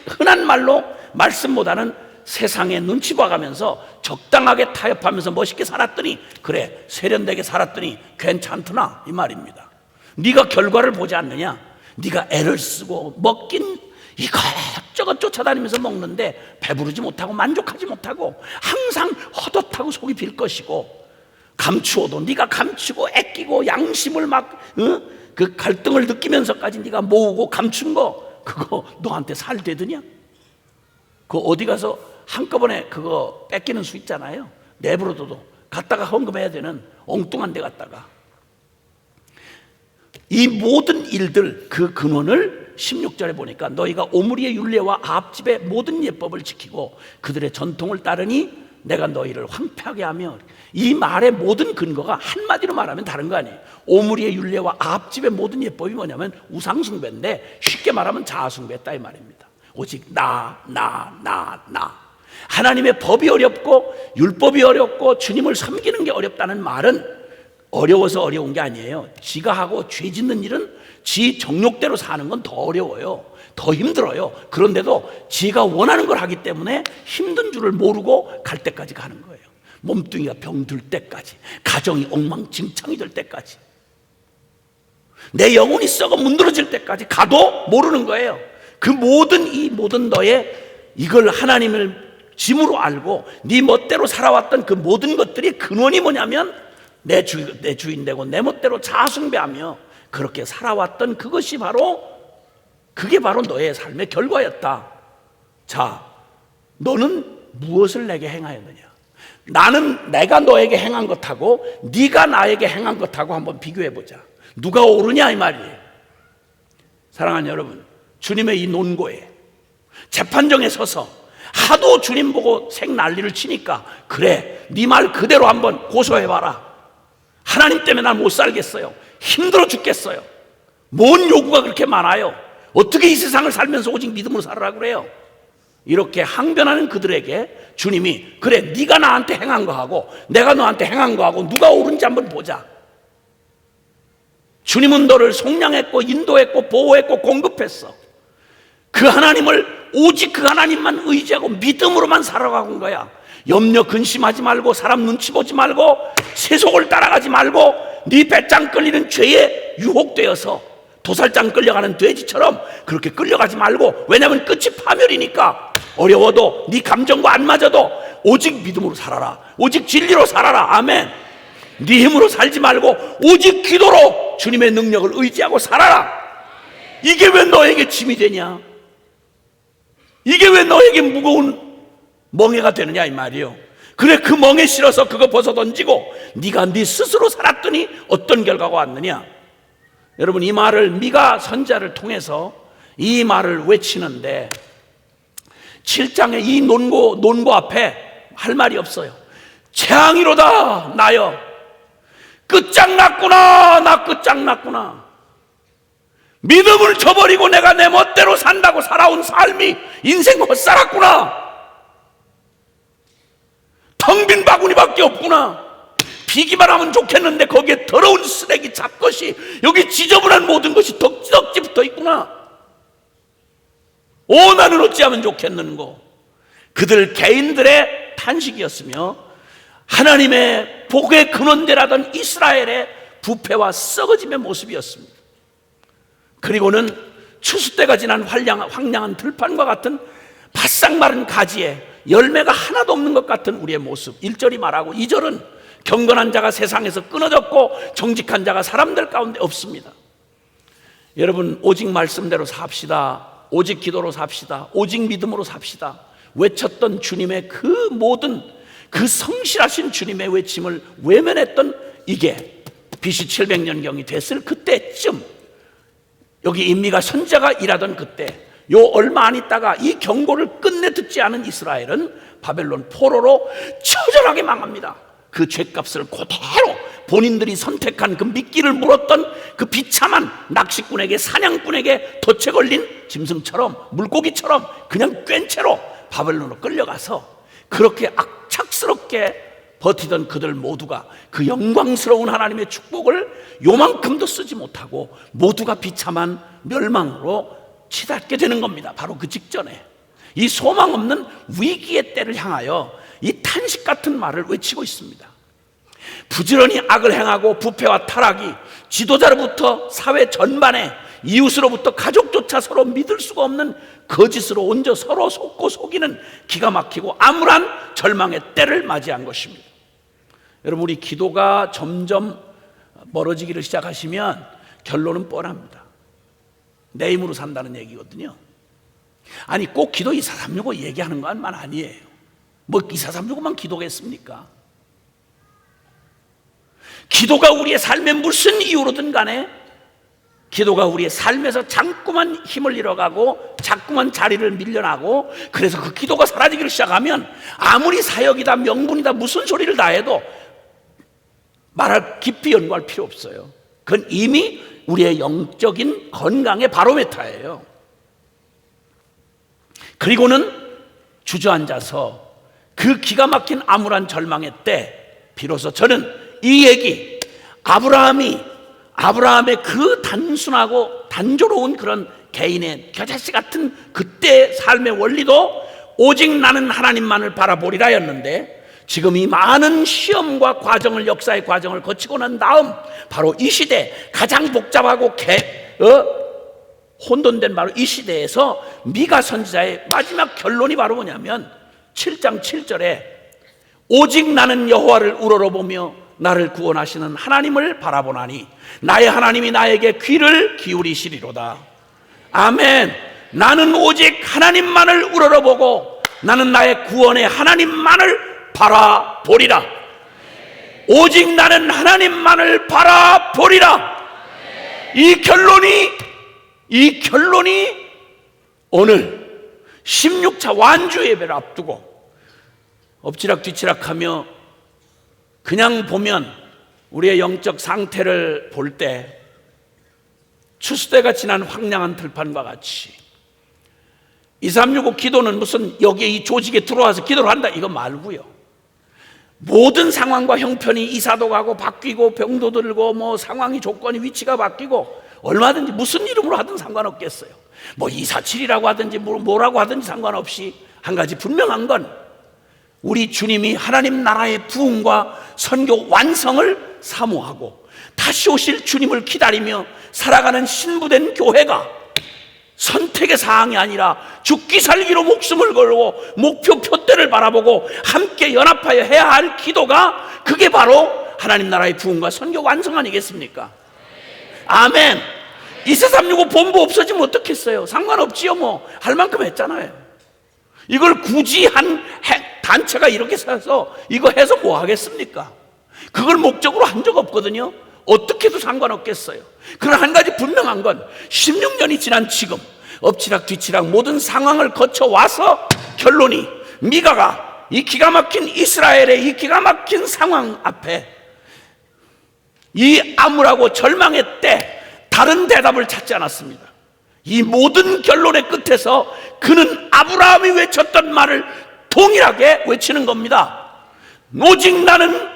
흔한 말로 말씀보다는 세상에 눈치 봐가면서 적당하게 타협하면서 멋있게 살았더니, 그래 세련되게 살았더니 괜찮더나 이 말입니다. 네가 결과를 보지 않느냐? 네가 애를 쓰고 먹긴 이것저것 쫓아다니면서 먹는데 배부르지 못하고 만족하지 못하고 항상 헛헛하고 속이 빌 것이고, 감추어도 네가 감추고 애끼고 양심을 막 그 갈등을 느끼면서까지 네가 모으고 감춘 거, 그거 너한테 살 되더냐? 그거 어디 가서 한꺼번에 그거 뺏기는 수 있잖아요. 내버려둬도 갔다가 헌금해야 되는 엉뚱한 데 갔다가. 이 모든 일들 그 근원을 16절에 보니까 너희가 오므리의 율례와 아합집의 모든 예법을 지키고 그들의 전통을 따르니 내가 너희를 황폐하게 하며, 이 말의 모든 근거가 한마디로 말하면 다른 거 아니에요. 오므리의 율례와 아합집의 모든 예법이 뭐냐면 우상숭배인데 쉽게 말하면 자아숭배했다 이 말입니다. 오직 나. 하나님의 법이 어렵고 율법이 어렵고 주님을 섬기는 게 어렵다는 말은 어려워서 어려운 게 아니에요. 지가 하고 죄 짓는 일은 지 정욕대로 사는 건 더 어려워요. 더 힘들어요. 그런데도 지가 원하는 걸 하기 때문에 힘든 줄을 모르고 갈 때까지 가는 거예요. 몸뚱이가 병들 때까지, 가정이 엉망진창이 될 때까지, 내 영혼이 썩어 문드러질 때까지 가도 모르는 거예요. 그 모든 너의 이걸 하나님을 짐으로 알고 네 멋대로 살아왔던 그 모든 것들이 근원이 뭐냐면 내 주인 되고 내 멋대로 자아숭배하며 그렇게 살아왔던 그것이 그게 바로 너의 삶의 결과였다. 자, 너는 무엇을 내게 행하였느냐? 나는 내가 너에게 행한 것하고 네가 나에게 행한 것하고 한번 비교해보자. 누가 옳으냐 이 말이에요. 사랑하는 여러분, 주님의 이 논고에 재판정에 서서 하도 주님 보고 색 난리를 치니까 그래, 네 말 그대로 한번 고소해봐라. 하나님 때문에 난 못 살겠어요. 힘들어 죽겠어요. 뭔 요구가 그렇게 많아요? 어떻게 이 세상을 살면서 오직 믿음으로 살아라고 그래요? 이렇게 항변하는 그들에게 주님이 그래, 네가 나한테 행한 거하고 내가 너한테 행한 거하고 누가 옳은지 한번 보자. 주님은 너를 속량했고 인도했고 보호했고 공급했어. 그 하나님을 오직 그 하나님만 의지하고 믿음으로만 살아가는 거야. 염려 근심하지 말고 사람 눈치 보지 말고 세속을 따라가지 말고 네 배짱 끌리는 죄에 유혹되어서 도살장 끌려가는 돼지처럼 그렇게 끌려가지 말고, 왜냐하면 끝이 파멸이니까. 어려워도 네 감정과 안 맞아도 오직 믿음으로 살아라. 오직 진리로 살아라. 아멘. 네 힘으로 살지 말고 오직 기도로 주님의 능력을 의지하고 살아라. 이게 왜 너에게 짐이 되냐? 이게 왜 너에게 무거운 멍에가 되느냐 이 말이에요. 그래, 그 멍에 실어서 그거 벗어던지고 네가 네 스스로 살았더니 어떤 결과가 왔느냐? 여러분, 이 말을 미가 선지자를 통해서 이 말을 외치는데 7장의 이 논고 앞에 할 말이 없어요. 재앙이로다 나여, 끝장났구나. 나 끝장났구나. 믿음을 저버리고 내가 내 멋대로 산다고 살아온 삶이 인생 헛살았구나. 텅 빈 바구니밖에 없구나. 비기만 하면 좋겠는데 거기에 더러운 쓰레기 잡것이, 여기 지저분한 모든 것이 덕지덕지 붙어 있구나. 나는 어찌하면 좋겠는고. 그들 개인들의 탄식이었으며 하나님의 복의 근원대라던 이스라엘의 부패와 썩어짐의 모습이었습니다. 그리고는 추수 때가 지난 황량한 들판과 같은 바싹 마른 가지에 열매가 하나도 없는 것 같은 우리의 모습, 1절이 말하고 2절은 경건한 자가 세상에서 끊어졌고 정직한 자가 사람들 가운데 없습니다. 여러분, 오직 말씀대로 삽시다. 오직 기도로 삽시다. 오직 믿음으로 삽시다. 외쳤던 주님의 그 모든 그 성실하신 주님의 외침을 외면했던 이게 BC 700년경이 됐을 그때쯤, 여기 인미가 선지자가 일하던 그때, 요 얼마 안 있다가 이 경고를 끝내 듣지 않은 이스라엘은 바벨론 포로로 처절하게 망합니다. 그 죄값을 그대로 본인들이 선택한 그 미끼를 물었던 그 비참한 낚시꾼에게, 사냥꾼에게 덫에 걸린 짐승처럼, 물고기처럼 그냥 꽹 채로 바벨론으로 끌려가서 그렇게 악착스럽게 버티던 그들 모두가 그 영광스러운 하나님의 축복을 요만큼도 쓰지 못하고 모두가 비참한 멸망으로 치닫게 되는 겁니다. 바로 그 직전에 이 소망 없는 위기의 때를 향하여 이 탄식 같은 말을 외치고 있습니다. 부지런히 악을 행하고 부패와 타락이 지도자로부터 사회 전반에, 이웃으로부터 가족조차 서로 믿을 수가 없는 거짓으로 얹어 서로 속고 속이는 기가 막히고 암울한 절망의 때를 맞이한 것입니다. 여러분, 우리 기도가 점점 멀어지기를 시작하시면 결론은 뻔합니다. 내 힘으로 산다는 얘기거든요. 아니, 꼭 기도 2, 4, 3, 6, 5 얘기하는 것만 아니에요. 뭐 이사삼조고만 기도겠습니까? 기도가 우리의 삶에 무슨 이유로든 간에 기도가 우리의 삶에서 자꾸만 힘을 잃어가고 자꾸만 자리를 밀려나고, 그래서 그 기도가 사라지기를 시작하면 아무리 사역이다 명분이다 무슨 소리를 다 해도 말할 깊이 연구할 필요 없어요. 그건 이미 우리의 영적인 건강의 바로메타예요. 그리고는 주저앉아서 그 기가 막힌 암울한 절망의 때 비로소 저는 이 얘기, 아브라함의 그 단순하고 단조로운 그런 개인의 겨자씨 같은 그때의 삶의 원리도 오직 나는 하나님만을 바라보리라 였는데, 지금 이 많은 시험과 과정을, 역사의 과정을 거치고 난 다음 바로 이 시대 가장 복잡하고 혼돈된 바로 이 시대에서 미가 선지자의 마지막 결론이 바로 뭐냐면 7장 7절에 오직 나는 여호와를 우러러보며 나를 구원하시는 하나님을 바라보나니 나의 하나님이 나에게 귀를 기울이시리로다. 아멘. 나는 오직 하나님만을 우러러보고 나는 나의 구원의 하나님만을 바라보리라. 오직 나는 하나님만을 바라보리라. 이 결론이 오늘 16차 완주 예배를 앞두고 엎치락뒤치락하며 그냥 보면 우리의 영적 상태를 볼 때 추수때가 지난 황량한 들판과 같이 2365 기도는 무슨 여기에 이 조직에 들어와서 기도를 한다 이거 말고요, 모든 상황과 형편이 이사도 가고 바뀌고 병도 들고 뭐 상황이 조건이 위치가 바뀌고 얼마든지 무슨 이름으로 하든 상관없겠어요. 뭐 247이라고 하든지 뭐라고 하든지 상관없이 한 가지 분명한 건 우리 주님이 하나님 나라의 부흥과 선교 완성을 사모하고 다시 오실 주님을 기다리며 살아가는 신부된 교회가 선택의 사항이 아니라 죽기 살기로 목숨을 걸고 목표 표대를 바라보고 함께 연합하여 해야 할 기도가, 그게 바로 하나님 나라의 부흥과 선교 완성 아니겠습니까? 아멘. 24365 본부 없어지면 어떻겠어요? 상관없지요. 뭐 할 만큼 했잖아요. 이걸 굳이 한 단체가 이렇게 서서 이거 해서 뭐 하겠습니까? 그걸 목적으로 한 적 없거든요. 어떻게 해도 상관없겠어요. 그러나 한 가지 분명한 건 16년이 지난 지금 엎치락뒤치락 모든 상황을 거쳐와서 결론이, 미가가 이 기가 막힌 이스라엘의 이 기가 막힌 상황 앞에 이 암울하고 절망의 때 다른 대답을 찾지 않았습니다. 이 모든 결론의 끝에서 그는 아브라함이 외쳤던 말을 동일하게 외치는 겁니다. 오직 나는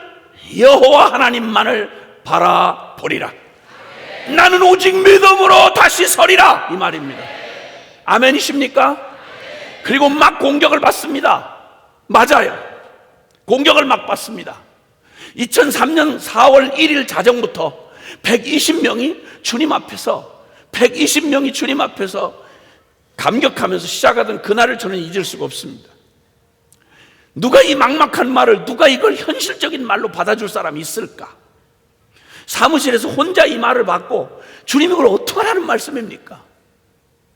여호와 하나님만을 바라보리라. 나는 오직 믿음으로 다시 서리라, 이 말입니다. 아멘이십니까? 그리고 막 공격을 받습니다. 맞아요. 공격을 막 받습니다. 2003년 4월 1일 자정부터 120명이 주님 앞에서 감격하면서 시작하던 그날을 저는 잊을 수가 없습니다. 누가 이 막막한 말을, 누가 이걸 현실적인 말로 받아줄 사람이 있을까? 사무실에서 혼자 이 말을 받고 주님이 그걸 어떻게 하라는 말씀입니까?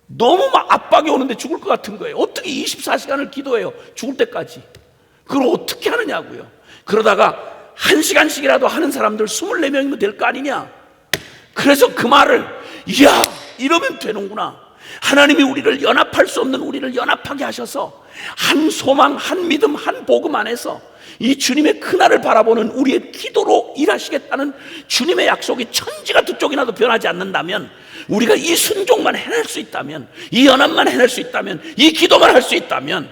너무 막 압박이 오는데 죽을 것 같은 거예요. 어떻게 24시간을 기도해요? 죽을 때까지. 그걸 어떻게 하느냐고요. 그러다가 1시간씩이라도 하는 사람들 24명이면 될 거 아니냐. 그래서 그 말을, 이야, 이러면 되는구나. 하나님이 우리를 연합할 수 없는 우리를 연합하게 하셔서 한 소망, 한 믿음, 한 복음 안에서 이 주님의 그날을 바라보는 우리의 기도로 일하시겠다는 주님의 약속이 천지가 두 쪽이나도 변하지 않는다면, 우리가 이 순종만 해낼 수 있다면, 이 연합만 해낼 수 있다면, 이 기도만 할 수 있다면,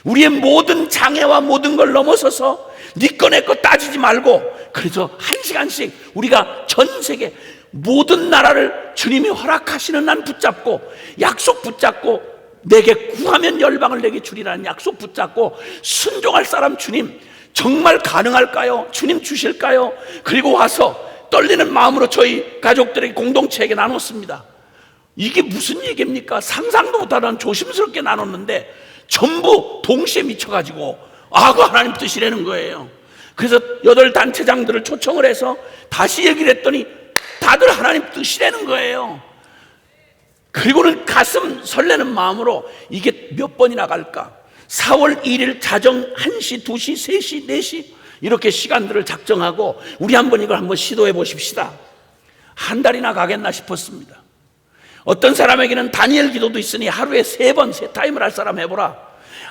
우리의 모든 장애와 모든 걸 넘어서서 네 거 내 거 따지지 말고, 그래서 1시간씩 우리가 전 세계 모든 나라를 주님이 허락하시는 한 붙잡고, 약속 붙잡고, 내게 구하면 열방을 내게 주리라는 약속 붙잡고 순종할 사람, 주님 정말 가능할까요? 주님 주실까요? 그리고 와서 떨리는 마음으로 저희 가족들에게, 공동체에게 나눴습니다. 이게 무슨 얘기입니까? 상상도 못하는, 조심스럽게 나눴는데 전부 동시에 미쳐가지고 그 하나님 뜻이라는 거예요. 그래서 8단체장들을 초청을 해서 다시 얘기를 했더니 다들 하나님 뜻이라는 거예요. 그리고는 가슴 설레는 마음으로 이게 몇 번이나 갈까? 4월 1일 자정 1시, 2시, 3시, 4시 이렇게 시간들을 작정하고 우리 한번 이걸 한번 시도해 보십시다. 한 달이나 가겠나 싶었습니다. 어떤 사람에게는 다니엘 기도도 있으니 하루에 3번 세 타임을 할 사람 해보라.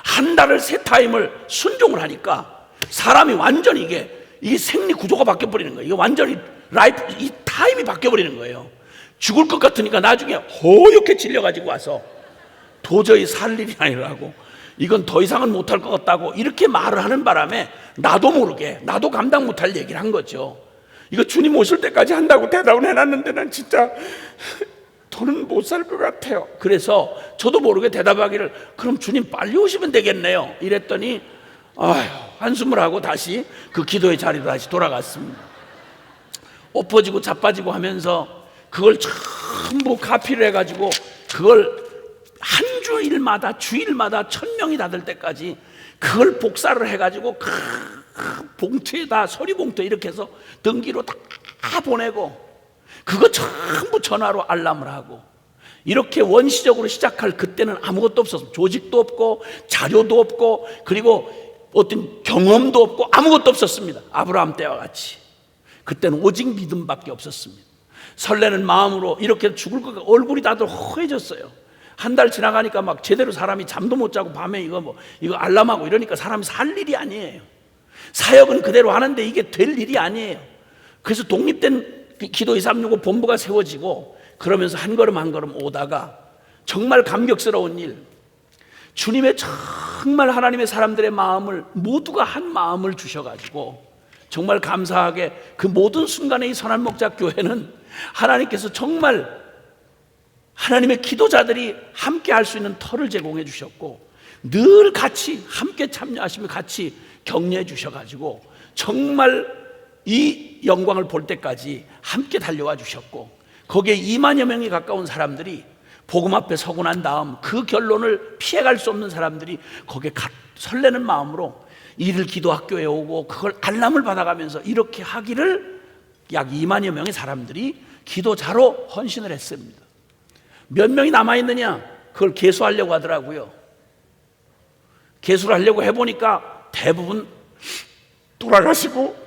한 달을 3타임을 순종을 하니까 사람이 완전히 이게 생리 구조가 바뀌어버리는 거예요. 이게 완전히 라이프, 이 타임이 바뀌어버리는 거예요. 죽을 것 같으니까 나중에 허옇게 질려가지고 와서 도저히 살 일이 아니라고, 이건 더 이상은 못할 것 같다고 이렇게 말을 하는 바람에 나도 모르게, 나도 감당 못할 얘기를 한 거죠. 이거 주님 오실 때까지 한다고 대답을 해놨는데 난 진짜 더는 못 살 것 같아요. 그래서 저도 모르게 대답하기를, 그럼 주님 빨리 오시면 되겠네요. 이랬더니 한숨을 하고 다시 그 기도의 자리로 다시 돌아갔습니다. 엎어지고 자빠지고 하면서 그걸 전부 카피를 해가지고 그걸 한 주일마다 1000명이 다 될 때까지 그걸 복사를 해가지고 그 봉투에다, 서리 봉투에 이렇게 해서 등기로 다 보내고 그거 전부 전화로 알람을 하고, 이렇게 원시적으로 시작할 그때는 아무것도 없었어요. 조직도 없고 자료도 없고 그리고 어떤 경험도 없고 아무것도 없었습니다. 아브라함 때와 같이 그때는 오직 믿음밖에 없었습니다. 설레는 마음으로 이렇게 죽을 것 같고 얼굴이 다들 허해졌어요. 한 달 지나가니까 막 제대로 사람이 잠도 못 자고 밤에 이거 알람하고 이러니까 사람이 살 일이 아니에요. 사역은 그대로 하는데 이게 될 일이 아니에요. 그래서 독립된 기도 2365 본부가 세워지고 그러면서 한 걸음 한 걸음 오다가 정말 감격스러운 일, 주님의 정말 하나님의 사람들의 마음을 모두가 한 마음을 주셔가지고 정말 감사하게 그 모든 순간에 이 선한 목자 교회는 하나님께서 정말 하나님의 기도자들이 함께 할 수 있는 터를 제공해 주셨고 늘 같이 함께 참여하시며 같이 격려해 주셔가지고 정말 이 영광을 볼 때까지 함께 달려와 주셨고, 거기에 2만여 명이 가까운 사람들이 복음 앞에 서고 난 다음 그 결론을 피해갈 수 없는 사람들이 거기에 설레는 마음으로 이를 기도학교에 오고 그걸 알람을 받아가면서 이렇게 하기를 약 2만여 명의 사람들이 기도자로 헌신을 했습니다. 몇 명이 남아있느냐? 그걸 계수하려고 하더라고요. 계수를 하려고 해보니까 대부분 돌아가시고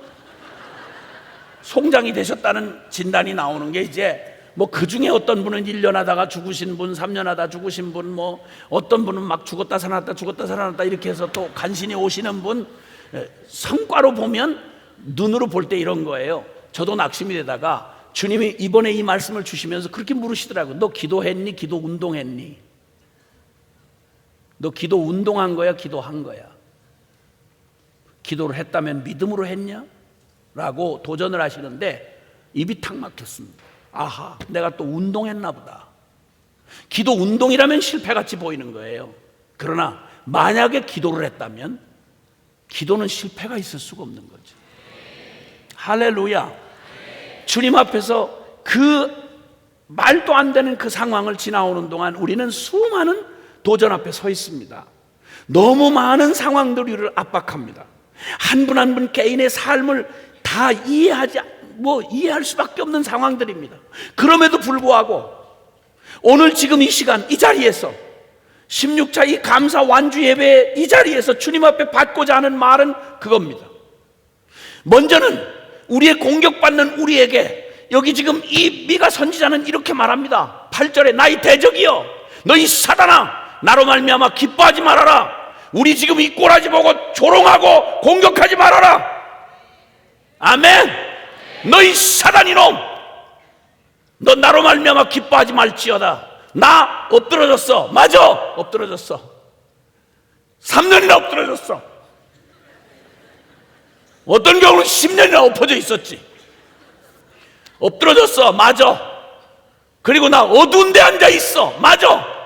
송장이 되셨다는 진단이 나오는 게 이제 뭐 그 중에 어떤 분은 1년 하다가 죽으신 분, 3년 하다 죽으신 분, 뭐 어떤 분은 막 죽었다 살아났다 죽었다 살아났다 이렇게 해서 또 간신히 오시는 분, 성과로 보면 눈으로 볼 때 이런 거예요. 저도 낙심이 되다가 주님이 이번에 이 말씀을 주시면서 그렇게 물으시더라고요. 너 기도했니? 기도 운동했니? 너 기도 운동한 거야? 기도한 거야? 기도를 했다면 믿음으로 했냐? 라고 도전을 하시는데 입이 탁 막혔습니다. 아하, 내가 또 운동했나 보다. 기도 운동이라면 실패같이 보이는 거예요. 그러나 만약에 기도를 했다면 기도는 실패가 있을 수가 없는 거죠. 할렐루야. 주님 앞에서 그 말도 안 되는 그 상황을 지나오는 동안 우리는 수많은 도전 앞에 서 있습니다. 너무 많은 상황들이 우리를 압박합니다. 한 분 한 분 개인의 삶을 다 이해할 수밖에 없는 상황들입니다. 그럼에도 불구하고 오늘 지금 이 시간 이 자리에서 16차 이 감사 완주 예배 이 자리에서 주님 앞에 받고자 하는 말은 그겁니다. 먼저는 우리의 공격받는 우리에게 여기 지금 이 미가 선지자는 이렇게 말합니다. 8절에 나의 대적이여 너희 사단아 나로 말미암아 기뻐하지 말아라. 우리 지금 이 꼬라지 보고 조롱하고 공격하지 말아라. 아멘. 너희 사단 이놈 너 나로 말미암아 기뻐하지 말지어다. 나 엎드러졌어. 맞아, 엎드러졌어. 3년이나 엎드러졌어. 어떤 경우는 10년이나 엎어져 있었지. 엎드러졌어. 맞아. 그리고 나 어두운 데 앉아 있어. 맞아.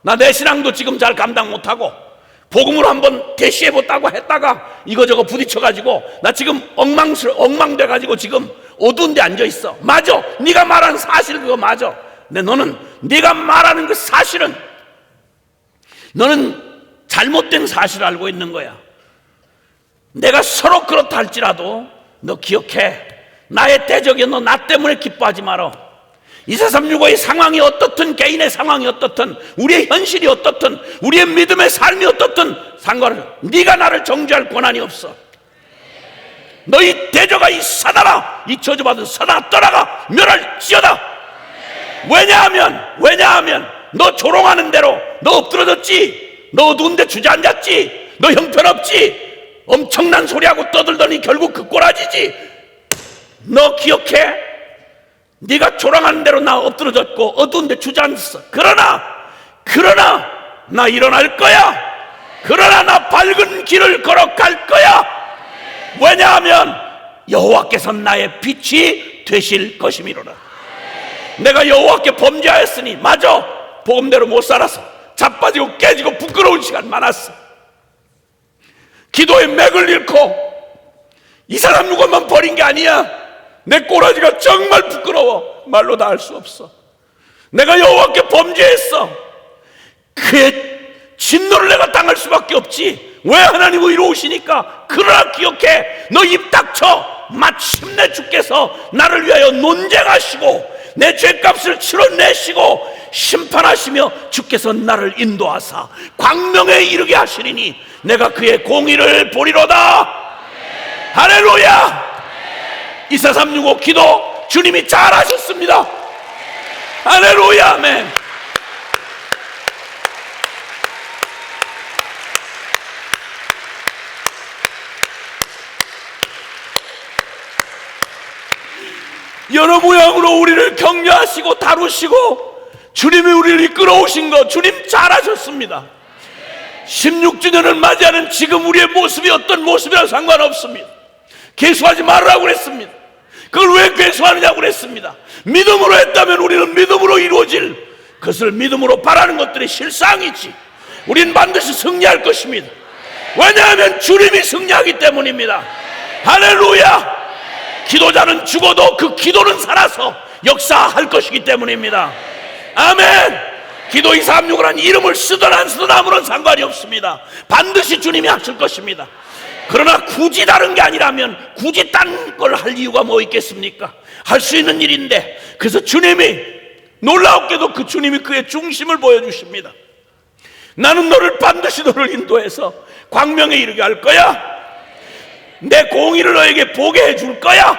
나 내 신앙도 지금 잘 감당 못하고 복음으로 한번 대시해봤다고 했다가 이거저거 부딪혀가지고 나 지금 엉망돼가지고 지금 어두운 데 앉아있어. 맞아. 네가 말하는 사실 그거 맞아. 근데 너는 네가 말하는 그 사실은 너는 잘못된 사실을 알고 있는 거야. 내가 서로 그렇다 할지라도 너 기억해. 나의 대적이여 너 나 때문에 기뻐하지 마라. 24365의 상황이 어떻든 개인의 상황이 어떻든 우리의 현실이 어떻든 우리의 믿음의 삶이 어떻든 상관없어. 네가 나를 정죄할 권한이 없어. 너희 대적아 이 사단아, 이 저주받은 사단아 떠나가 멸할지어다. 왜냐하면 너 조롱하는 대로 너 엎드러졌지, 너 어두운 데 주저앉았지, 너 형편없지, 엄청난 소리하고 떠들더니 결국 그 꼬라지지. 너 기억해? 네가 조롱하는 대로 나 엎드러졌고 어두운 데 주저앉았어. 그러나 나 일어날 거야. 그러나 나 밝은 길을 걸어갈 거야. 왜냐하면 여호와께서 나의 빛이 되실 것임이로라. 내가 여호와께 범죄하였으니, 맞아, 복음대로 못 살아서 자빠지고 깨지고 부끄러운 시간 많았어. 기도의 맥을 잃고 이 사람 누구만 버린 게 아니야. 내 꼬라지가 정말 부끄러워. 말로 다 할 수 없어. 내가 여호와께 범죄했어. 그의 진노를 내가 당할 수밖에 없지. 왜? 하나님은 이루시니까. 그러나 기억해, 너 입 닥쳐. 마침내 주께서 나를 위하여 논쟁하시고 내 죄값을 치러내시고 심판하시며 주께서 나를 인도하사 광명에 이르게 하시리니 내가 그의 공의를 보리로다. 할렐루야. 24365 기도 주님이 잘하셨습니다. 할렐루야. 아멘. 여러 모양으로 우리를 격려하시고 다루시고 주님이 우리를 이끌어오신 것, 주님 잘하셨습니다. 16주년을 맞이하는 지금 우리의 모습이 어떤 모습이라 상관없습니다. 괴수하지 말라고 그랬습니다. 그걸 왜 괴수하느냐고 그랬습니다. 믿음으로 했다면 우리는 믿음으로 이루어질 그것을 믿음으로 바라는 것들이 실상이지. 우리는 반드시 승리할 것입니다. 왜냐하면 주님이 승리하기 때문입니다. 할렐루야. 기도자는 죽어도 그 기도는 살아서 역사할 것이기 때문입니다. 아멘. 기도 236이라는 이름을 쓰든 안 쓰든 아무런 상관이 없습니다. 반드시 주님이 하실 것입니다. 그러나 굳이 다른 게 아니라면 굳이 딴 걸 할 이유가 뭐 있겠습니까? 할 수 있는 일인데, 그래서 주님이 놀라웠게도 그 주님이 그의 중심을 보여주십니다. 나는 너를 반드시 너를 인도해서 광명에 이르게 할 거야. 내 공의를 너에게 보게 해줄 거야.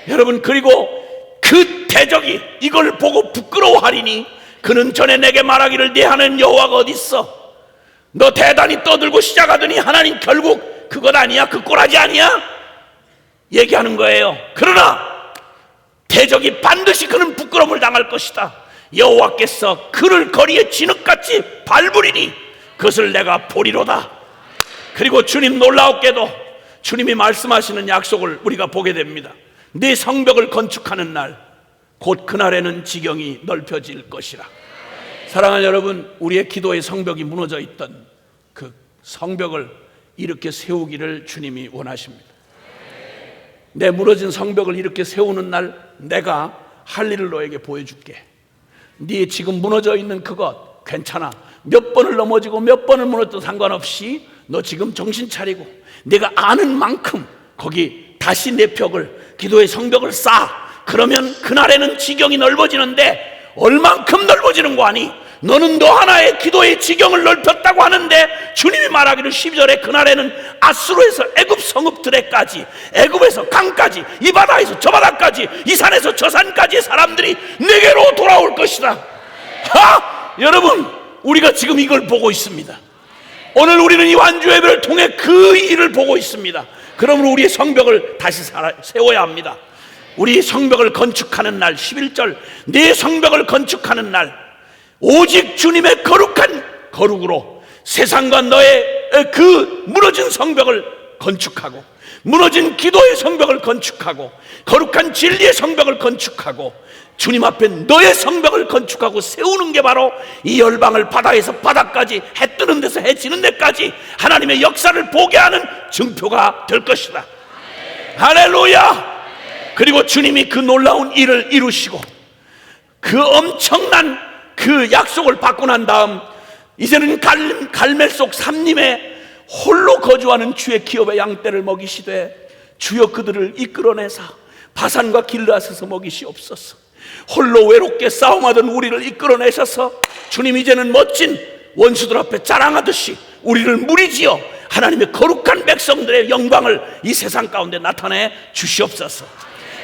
여러분, 그리고 그 대적이 이걸 보고 부끄러워하리니 그는 전에 내게 말하기를 네 하나님 여호와가 어디 있어? 너 대단히 떠들고 시작하더니 하나님 결국 그것 아니야? 그 꼬라지 아니야? 얘기하는 거예요. 그러나 대적이 반드시 그는 부끄러움을 당할 것이다. 여호와께서 그를 거리에 진흙같이 밟으리니 그것을 내가 보리로다. 그리고 주님 놀라웠게도 주님이 말씀하시는 약속을 우리가 보게 됩니다. 네 성벽을 건축하는 날, 곧 그날에는 지경이 넓혀질 것이라. 사랑하는 여러분, 우리의 기도의 성벽이 무너져 있던 그 성벽을 이렇게 세우기를 주님이 원하십니다. 내 무너진 성벽을 이렇게 세우는 날 내가 할 일을 너에게 보여줄게. 네 지금 무너져 있는 그것 괜찮아. 몇 번을 넘어지고 몇 번을 무너져도 상관없이 너 지금 정신 차리고 내가 아는 만큼 거기 다시 내 벽을, 기도의 성벽을 쌓아. 그러면 그날에는 지경이 넓어지는데 얼만큼 넓어지는 거 아니? 너는 너 하나의 기도의 지경을 넓혔다고 하는데 주님이 말하기를 12절에 그날에는 아수르에서 애굽 성읍들에까지, 애굽에서 강까지, 이 바다에서 저 바다까지, 이 산에서 저 산까지의 사람들이 내게로 돌아올 것이다. 여러분, 우리가 지금 이걸 보고 있습니다. 오늘 우리는 이 완주 예배를 통해 그 일을 보고 있습니다. 그러므로 우리의 성벽을 다시 세워야 합니다. 우리 성벽을 건축하는 날, 11절 네 성벽을 건축하는 날, 오직 주님의 거룩한 거룩으로 세상과 너의 그 무너진 성벽을 건축하고, 무너진 기도의 성벽을 건축하고, 거룩한 진리의 성벽을 건축하고, 주님 앞에 너의 성벽을 건축하고 세우는 게 바로 이 열방을 바다에서 바다까지, 해 뜨는 데서 해 지는 데까지 하나님의 역사를 보게 하는 증표가 될 것이다. 할렐루야. 그리고 주님이 그 놀라운 일을 이루시고 그 엄청난 그 약속을 받고 난 다음 이제는 갈멜 속 삼림에 홀로 거주하는 주의 기업의 양떼를 먹이시되 주여 그들을 이끌어내사 바산과 길르앗에서 먹이시옵소서. 홀로 외롭게 싸움하던 우리를 이끌어내셔서 주님 이제는 멋진 원수들 앞에 자랑하듯이 우리를 무리지어 하나님의 거룩한 백성들의 영광을 이 세상 가운데 나타내 주시옵소서.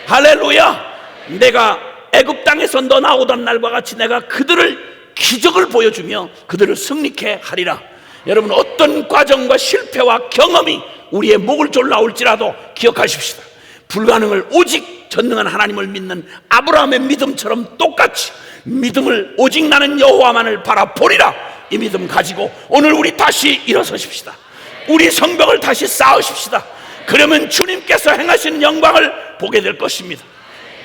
할렐루야. 내가 애굽 땅에서 너 나오던 날과 같이 내가 그들을 기적을 보여주며 그들을 승리케 하리라. 여러분, 어떤 과정과 실패와 경험이 우리의 목을 졸라올지라도 기억하십시다. 불가능을 오직 전능한 하나님을 믿는 아브라함의 믿음처럼 똑같이 믿음을 오직 나는 여호와만을 바라보리라, 이 믿음 가지고 오늘 우리 다시 일어서십시다. 우리 성벽을 다시 쌓으십시다. 그러면 주님께서 행하시는 영광을 보게 될 것입니다.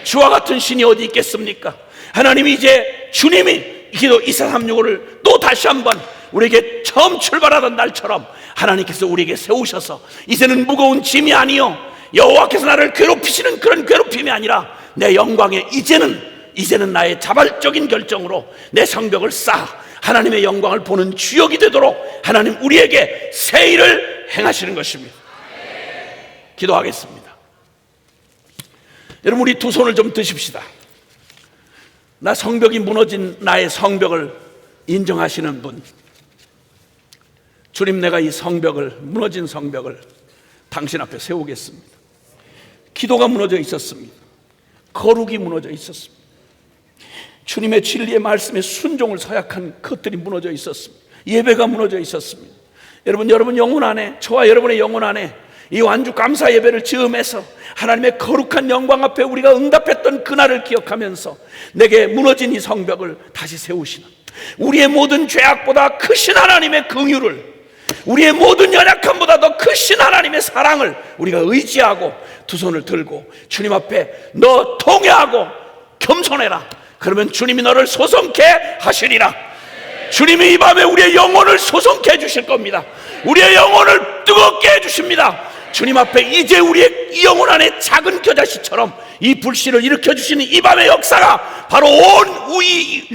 주와 같은 신이 어디 있겠습니까? 하나님이 이제 주님이 기도 2436호를 또 다시 한번 우리에게 처음 출발하던 날처럼 하나님께서 우리에게 세우셔서 이제는 무거운 짐이 아니요 여호와께서 나를 괴롭히시는 그런 괴롭힘이 아니라 내 영광에 이제는 나의 자발적인 결정으로 내 성벽을 쌓아 하나님의 영광을 보는 주역이 되도록 하나님 우리에게 새 일을 행하시는 것입니다. 기도하겠습니다. 여러분, 우리 두 손을 좀 드십시다. 나 성벽이 무너진 나의 성벽을 인정하시는 분, 주님, 내가 이 성벽을, 무너진 성벽을 당신 앞에 세우겠습니다. 기도가 무너져 있었습니다. 거룩이 무너져 있었습니다. 주님의 진리의 말씀에 순종을 서약한 것들이 무너져 있었습니다. 예배가 무너져 있었습니다. 여러분 영혼 안에, 저와 여러분의 영혼 안에 이 완주 감사 예배를 즈음해서 하나님의 거룩한 영광 앞에 우리가 응답했던 그날을 기억하면서 내게 무너진 이 성벽을 다시 세우시는, 우리의 모든 죄악보다 크신 하나님의 긍휼을, 우리의 모든 연약함보다 더 크신 하나님의 사랑을 우리가 의지하고 두 손을 들고 주님 앞에 너 통회하고 겸손해라. 그러면 주님이 너를 소성케 하시리라. 주님이 이 밤에 우리의 영혼을 소성케 해주실 겁니다. 우리의 영혼을 뜨겁게 해주십니다. 주님 앞에 이제 우리의 이 영혼 안에 작은 겨자씨처럼 이 불씨를 일으켜주시는 이 밤의 역사가 바로 온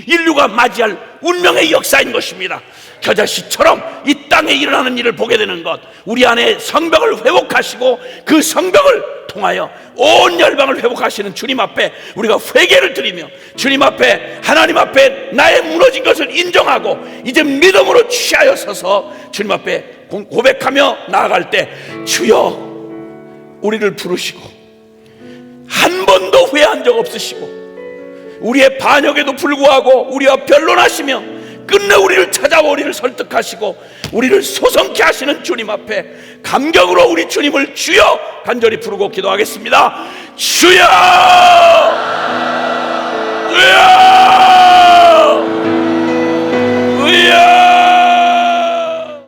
인류가 맞이할 운명의 역사인 것입니다. 겨자씨처럼 이 땅에 일어나는 일을 보게 되는 것, 우리 안에 성벽을 회복하시고 그 성벽을 통하여 온 열방을 회복하시는 주님 앞에 우리가 회개를 드리며 주님 앞에, 하나님 앞에 나의 무너진 것을 인정하고 이제 믿음으로 취하여 서서 주님 앞에 고백하며 나아갈 때 주여 우리를 부르시고 한 번도 후회한 적 없으시고 우리의 반역에도 불구하고 우리와 변론하시며 끝내 우리를 찾아와 우리를 설득하시고 우리를 소성케 하시는 주님 앞에 감격으로 우리 주님을 주여 간절히 부르고 기도하겠습니다. 주여! 주여!